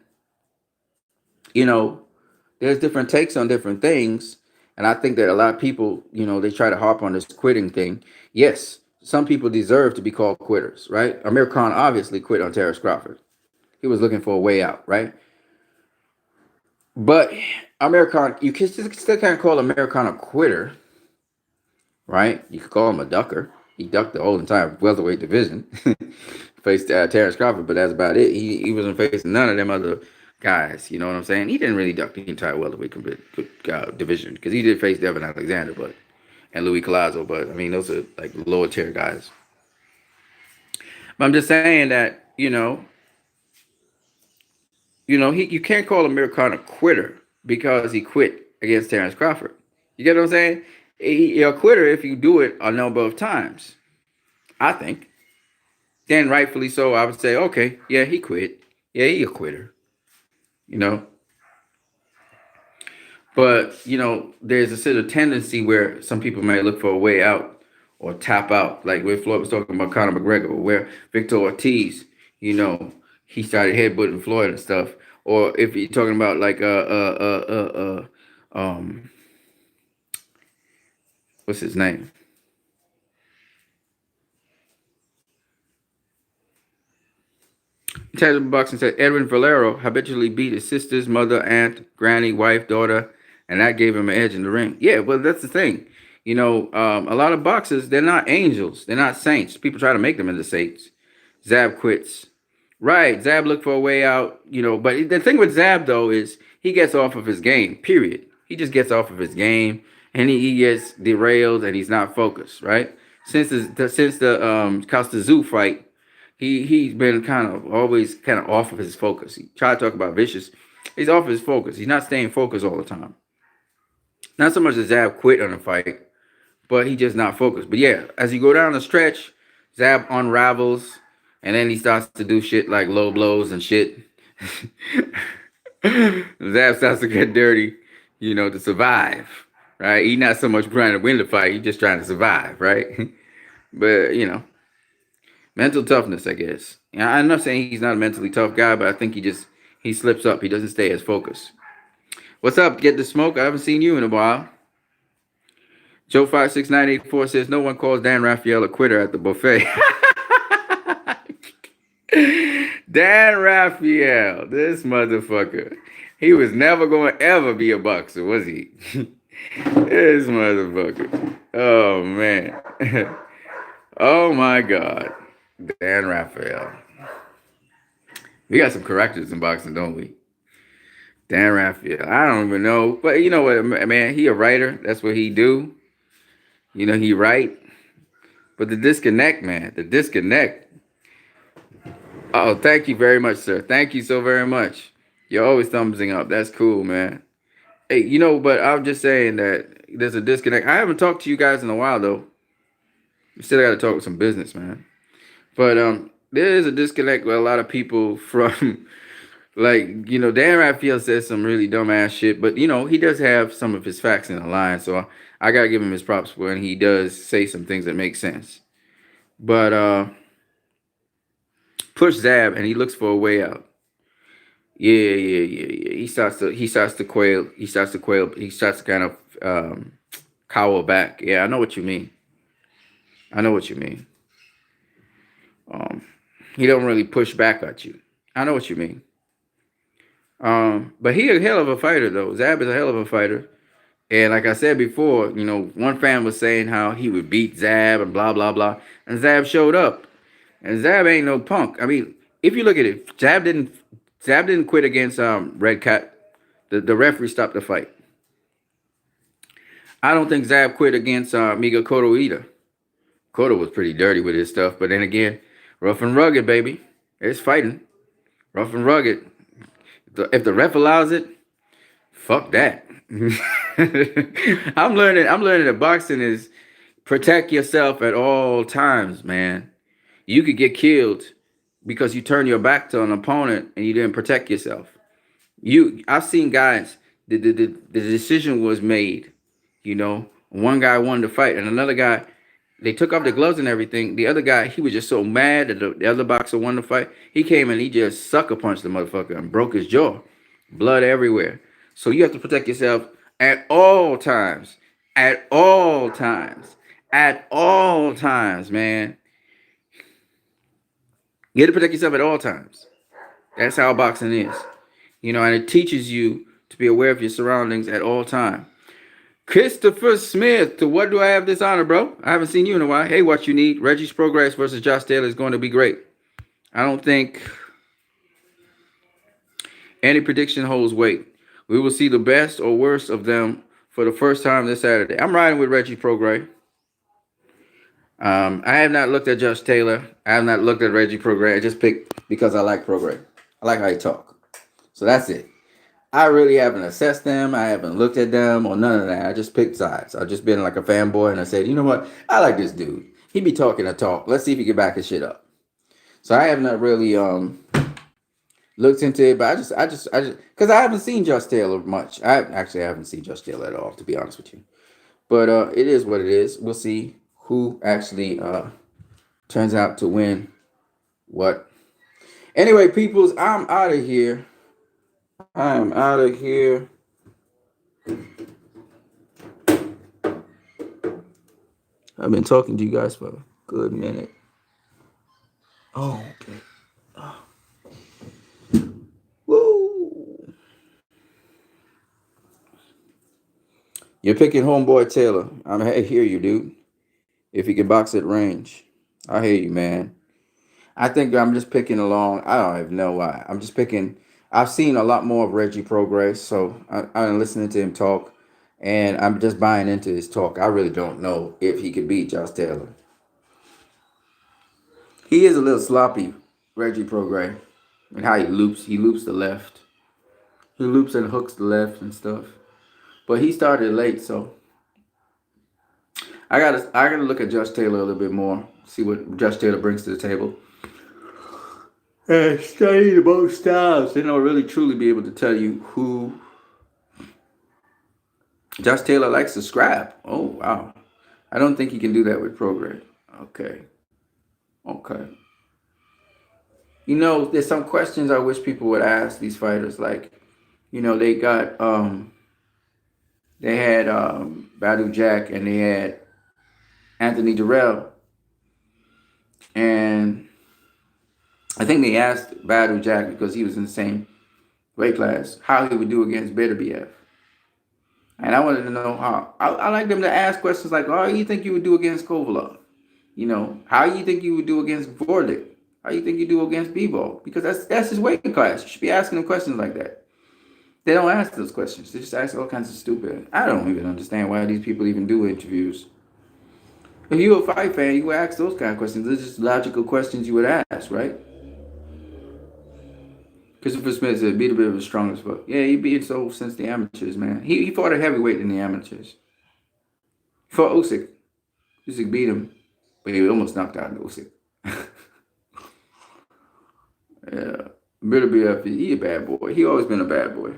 there's different takes on different things. And I think that a lot of people, they try to harp on this quitting thing. Yes, some people deserve to be called quitters, right? Amir Khan obviously quit on Terrence Crawford. He was looking for a way out, right? But Amir Khan, you still can't call Amir Khan a quitter, right? You could call him a ducker. He ducked the whole entire welterweight division. Faced Terrence Crawford, but that's about it. He wasn't facing none of them other guys. You know what I'm saying? He didn't really duck the entire welterweight division, because he did face Devin Alexander, and Louis Collazo, but I mean, those are like lower tier guys. But I'm just saying that, you can't call Amir Khan a quitter because he quit against Terrence Crawford. You get what I'm saying? You're a quitter if you do it a number of times, I think. Then rightfully so, I would say, okay, yeah, he quit. Yeah, he a quitter. But, there's a sort of tendency where some people may look for a way out or tap out, like where Floyd was talking about Conor McGregor, or where Victor Ortiz, he started headbutting Floyd and stuff. Or if you're talking about like what's his name? Intelligent Boxing said Edwin Valero habitually beat his sisters, mother, aunt, granny, wife, daughter, and that gave him an edge in the ring. Yeah, well, that's the thing. A lot of boxers, they're not angels. They're not saints. People try to make them into saints. Zab quits. Right. Zab looked for a way out, but the thing with Zab, though, is he gets off of his game, period. He just gets off of his game, and he gets derailed, and he's not focused, right? Since the Costa Zoo fight, he's been always off of his focus. He tried to talk about vicious. He's off his focus. He's not staying focused all the time. Not so much that Zab quit on a fight, but he just not focused. But yeah, as you go down the stretch, Zab unravels, and then he starts to do shit like low blows and shit. Zab starts to get dirty, to survive, right? He's not so much trying to win the fight. He's just trying to survive, right? But, mental toughness, I guess. I'm not saying he's not a mentally tough guy, but I think he slips up. He doesn't stay as focused. What's up? Get the smoke. I haven't seen you in a while. Joe 56984 says no one calls Dan Rafael a quitter at the buffet. Dan Rafael, this motherfucker. He was never going to ever be a boxer, was he? This motherfucker. Oh man. Oh my God. Dan Raphael. We got some characters in boxing, don't we? Dan Raphael. I don't even know. But you know what, man? He a writer. That's what he do. You know, he write. But the disconnect, man. The disconnect. Oh, thank you very much, sir. Thank you so very much. You're always thumbsing up. That's cool, man. Hey, but I'm just saying that there's a disconnect. I haven't talked to you guys in a while though. We still got to talk with some business, man. But there is a disconnect with a lot of people from like, Dan Raphael says some really dumbass shit, but he does have some of his facts in the line. So I gotta give him his props when he does say some things that make sense. But push Zab and he looks for a way out. Yeah. He starts to quail. He starts to quail. He starts to kind of cower back. Yeah, I know what you mean. I know what you mean. Um, he don't really push back at you. I know what you mean. But he a hell of a fighter though. Zab is a hell of a fighter. And like I said before, one fan was saying how he would beat Zab and blah blah blah, and Zab showed up. And Zab ain't no punk. I mean, if you look at it, Zab didn't quit against Red Cat. The referee stopped the fight. I don't think Zab quit against Miguel Cotto either. Cotto was pretty dirty with his stuff, but then again, rough and rugged, baby. It's fighting. Rough and rugged. If the ref allows it, fuck that. I'm learning that boxing is protect yourself at all times, man. You could get killed because you turn your back to an opponent and you didn't protect yourself. I've seen guys, the decision was made, one guy won the fight and another guy, they took off the gloves and everything. The other guy, he was just so mad that the other boxer won the fight. He came and he just sucker punched the motherfucker and broke his jaw. Blood everywhere. So you have to protect yourself at all times. At all times. At all times, man. You have to protect yourself at all times. That's how boxing is. And it teaches you to be aware of your surroundings at all times. Christopher Smith, to what do I have this honor, bro? I haven't seen you in a while. Hey, what you need? Reggie's Progress versus Josh Taylor is going to be great. I don't think any prediction holds weight. We will see the best or worst of them for the first time this Saturday. I'm riding with Reggie Progress. I have not looked at Josh Taylor. I have not looked at Reggie Progress. I just picked because I like Progress. I like how he talk. So that's it. I really haven't assessed them. I haven't looked at them or none of that. I just picked sides. I've just been like a fanboy and I said, you know what? I like this dude. He be talking a talk. Let's see if he can back his shit up. So I have not really looked into it, but I just because I haven't seen Josh Taylor much. I haven't seen Josh Taylor at all, to be honest with you. But it is what it is. We'll see who actually turns out to win what. Anyway, peoples, I'm out of here. I am out of here. I've been talking to you guys for a good minute. Oh, okay. Oh. Woo! You're picking homeboy Taylor. I hear you, dude. If he can box at range, I hear you, man. I think I'm just picking along. I don't even know why. I'm just picking. I've seen a lot more of Reggie Progress, so I'm listening to him talk, and I'm just buying into his talk. I really don't know if he could beat Josh Taylor. He is a little sloppy, Reggie Progress, and how he loops. He loops the left. He loops and hooks the left and stuff. But he started late, so I gotta look at Josh Taylor a little bit more. See what Josh Taylor brings to the table. And study the both styles. Then I'll really truly be able to tell you who Josh Taylor likes to scrap. Oh wow. I don't think he can do that with Progress. Okay. There's some questions I wish people would ask these fighters. Like, they got they had Badou Jack and they had Anthony Durrell. And I think they asked Badou Jack because he was in the same weight class how he would do against Beterbiev. And I wanted to know how. I like them to ask questions like, "Oh, you think you would do against Kovalev? You know, how you think you would do against Vordic? How you think you do against Bebo? Because that's his weight class. You should be asking them questions like that. They don't ask those questions. They just ask all kinds of stupid. I don't even understand why these people even do interviews. If you're a fight fan, you would ask those kind of questions. They're just logical questions you would ask, right? Christopher Smith said, beat a bit of the strongest fuck. Yeah, he beat so since the amateurs, man. He fought a heavyweight in the amateurs. He fought Usyk. Usyk beat him, but he almost knocked out Usyk. Yeah. Bitter BF, he a bad boy. He always been a bad boy.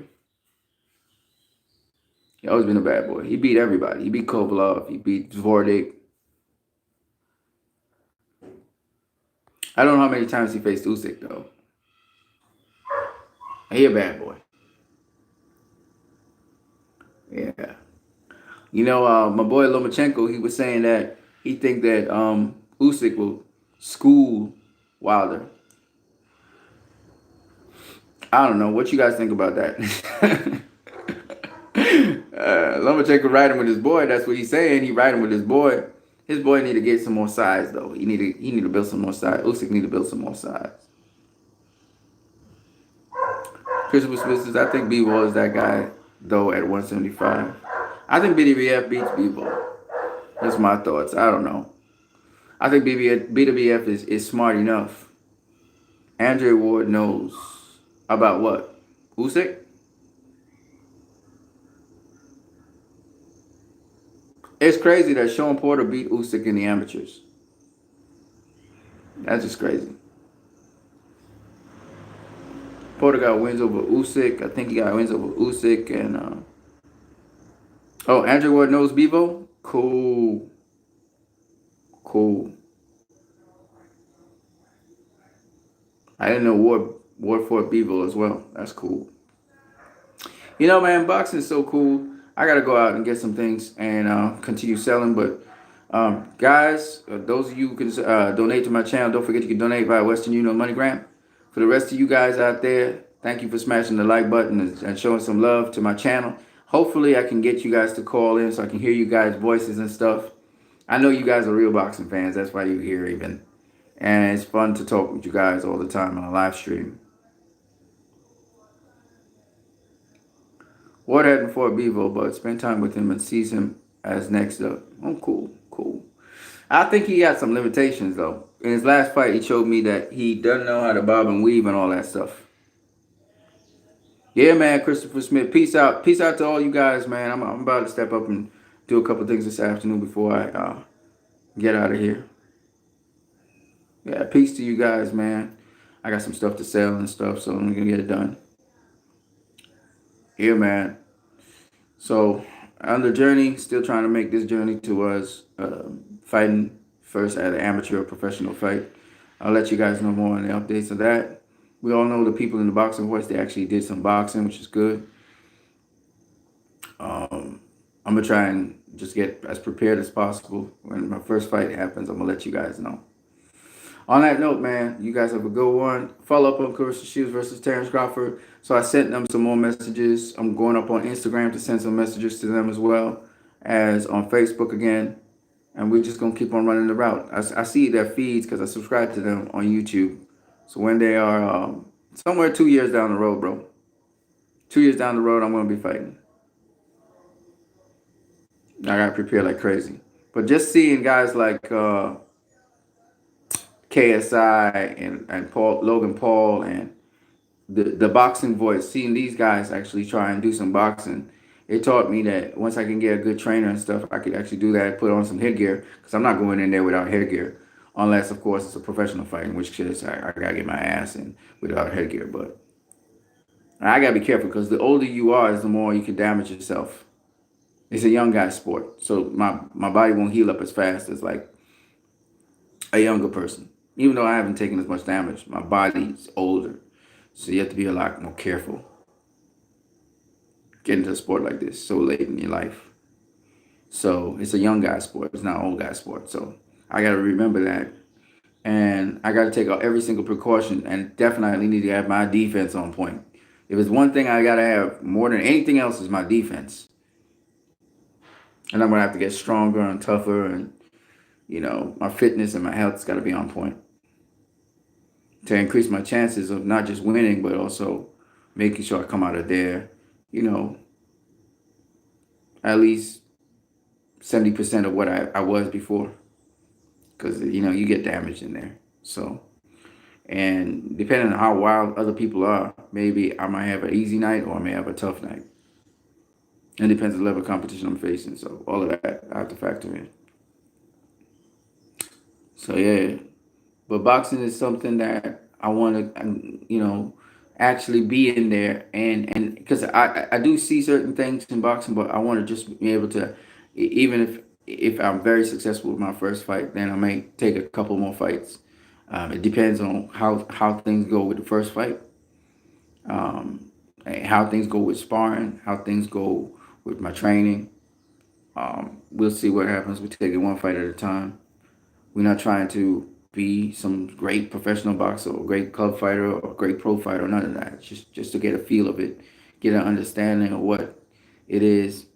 He always been a bad boy. He beat everybody. He beat Kovalev. He beat Vordic. I don't know how many times he faced Usyk, though. He a bad boy. Yeah. You know, my boy Lomachenko, he was saying that he think that Usyk will school Wilder. I don't know. What you guys think about that? Lomachenko riding with his boy. That's what he's saying. He riding with his boy. His boy need to get some more size, though. He need to build some more size. Usyk need to build some more size. Christopher Smith says, I think Bivol is that guy, though, at 175. I think BWF beats Bivol. That's my thoughts. I don't know. I think BWF is smart enough. Andre Ward knows about what? Usyk? It's crazy that Sean Porter beat Usyk in the amateurs. That's just crazy. Porter got wins over Usyk. I think he got wins over Usyk and oh, Andre Ward knows Bivol? Cool. Cool. I didn't know Ward fought Bivol as well. That's cool. You know, man, boxing is so cool. I gotta go out and get some things and continue selling. But guys, those of you who can donate to my channel, don't forget you can donate via Western Union MoneyGram. For the rest of you guys out there, thank you for smashing the like button and showing some love to my channel. Hopefully, I can get you guys to call in so I can hear you guys' voices and stuff. I know you guys are real boxing fans. That's why you're here even. And it's fun to talk with you guys all the time on a live stream. Ward hadn't fought Bivol, but spend time with him and sees him as next up. Oh, cool, cool. I think he got some limitations, though. In his last fight, he showed me that he doesn't know how to bob and weave and all that stuff. Yeah, man, Christopher Smith. Peace out. Peace out to all you guys, man. I'm about to step up and do a couple things this afternoon before I get out of here. Yeah, peace to you guys, man. I got some stuff to sell and stuff, so I'm going to get it done. Yeah, man. So, on the journey, still trying to make this journey towards fighting first at an amateur or professional fight. I'll let you guys know more on the updates of that. We all know the people in the boxing voice, they actually did some boxing, which is good. I'm going to try and just get as prepared as possible. When my first fight happens, I'm going to let you guys know. On that note, man, you guys have a good one. Follow up on Claressa Shields versus Terrence Crawford. So I sent them some more messages. I'm going up on Instagram to send some messages to them as well as on Facebook again. And we're just going to keep on running the route. I see their feeds because I subscribe to them on YouTube. So when they are somewhere 2 years down the road, bro. 2 years down the road, I'm going to be fighting. I got to prepare like crazy. But just seeing guys like KSI and Logan Paul and the boxing voice, seeing these guys actually try and do some boxing, it taught me that once I can get a good trainer and stuff, I could actually do that, put on some headgear, because I'm not going in there without headgear, unless, of course, it's a professional fight, in which case I got to get my ass in without headgear. But I got to be careful, because the older you are, the more you can damage yourself. It's a young guy's sport, so my body won't heal up as fast as like a younger person. Even though I haven't taken as much damage, my body's older. So you have to be a lot more careful getting into a sport like this so late in your life. So it's a young guy sport. It's not an old guy sport. So I got to remember that. And I got to take every single precaution and definitely need to have my defense on point. If it's one thing I got to have more than anything else is my defense. And I'm gonna have to get stronger and tougher, and my fitness and my health's got to be on point to increase my chances of not just winning, but also making sure I come out of there, you know, at least 70% of what I was before, because you get damaged in there. So, and depending on how wild other people are, maybe I might have an easy night or I may have a tough night. It depends on the level of competition I'm facing. So all of that I have to factor in. So yeah, but boxing is something that I want to, actually be in there, and because I do see certain things in boxing, but I want to just be able to, even if I'm very successful with my first fight, then I may take a couple more fights. It depends on how things go with the first fight, and how things go with sparring, how things go with my training. We'll see what happens. We take it one fight at a time. We're not trying to be some great professional boxer or great club fighter or great pro fighter, none of that. Just to get a feel of it, get an understanding of what it is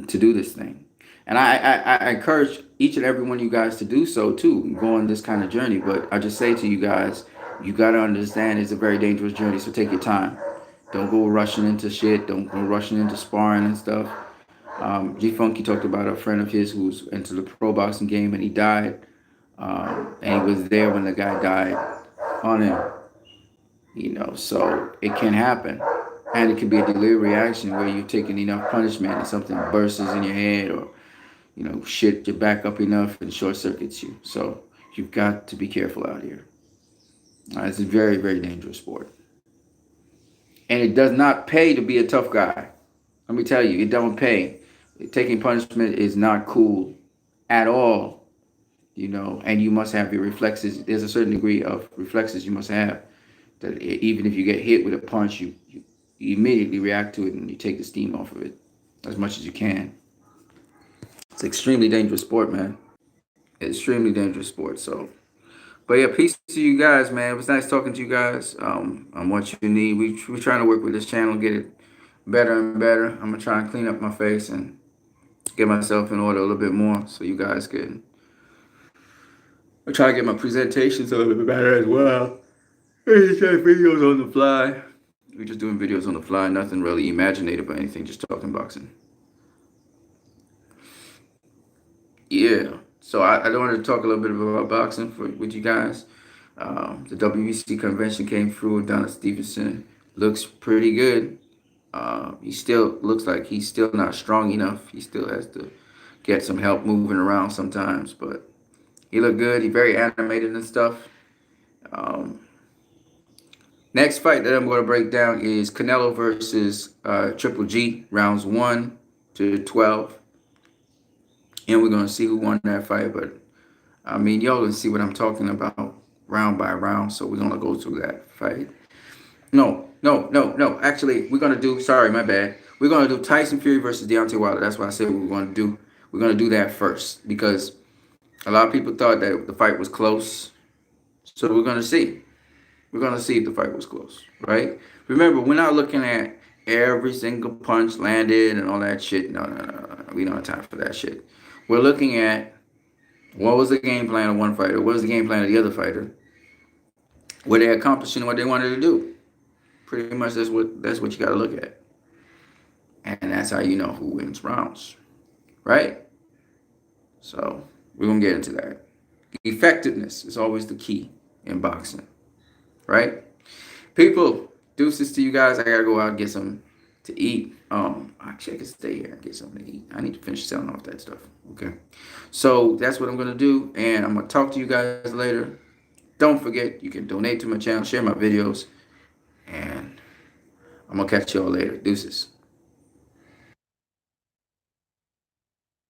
to do this thing. And I encourage each and every one of you guys to do so too, go on this kind of journey. But I just say to you guys, you got to understand it's a very dangerous journey, so take your time. Don't go rushing into shit. Don't go rushing into sparring and stuff. G Funky talked about a friend of his who's into the pro boxing game and he died. And he was there when the guy died on him. So it can happen. And it can be a delayed reaction where you're taking enough punishment and something bursts in your head or, shit your back up enough and short circuits you. So you've got to be careful out here. It's a very, very dangerous sport. And it does not pay to be a tough guy. Let me tell you, it don't pay. Taking punishment is not cool at all, and you must have your reflexes. There's a certain degree of reflexes you must have that even if you get hit with a punch, you immediately react to it and you take the steam off of it as much as you can. It's an extremely dangerous sport, man. Extremely dangerous sport. So, but yeah, peace to you guys, man. It was nice talking to you guys on what you need. We're trying to work with this channel, get it better and better. I'm gonna try and clean up my face and get myself in order a little bit more so you guys can. I try to get my presentations a little bit better as well. Just videos on the fly. We're just doing videos on the fly, nothing really imaginative or anything, just talking boxing. Yeah, so I wanted to talk a little bit about boxing with you guys. The WBC convention came through. Adonis Stevenson looks pretty good. He still looks like he's still not strong enough. He still has to get some help moving around sometimes, but he looked good. He's very animated and stuff. Next fight that I'm going to break down is Canelo versus Triple G, rounds 1 to 12. And we're going to see who won that fight. But, y'all can see what I'm talking about round by round. So we're going to go through that fight. No. Actually, we're going to do, sorry, my bad. We're going to do Tyson Fury versus Deontay Wilder. That's what I said we were going to do. We're going to do that first because a lot of people thought that the fight was close. So we're going to see. We're going to see if the fight was close, right? Remember, we're not looking at every single punch landed and all that shit. No. We don't have time for that shit. We're looking at what was the game plan of one fighter, what was the game plan of the other fighter, were they accomplishing what they wanted to do? Pretty much that's what you got to look at. And that's how you know who wins rounds, right? So we're going to get into that. Effectiveness is always the key in boxing, right? People, deuces to you guys. I got to go out and get some to eat. Actually, I can stay here and get something to eat. I need to finish selling off that stuff. Okay. So that's what I'm going to do. And I'm going to talk to you guys later. Don't forget, you can donate to my channel, share my videos. And I'm going to catch you all later. Deuces.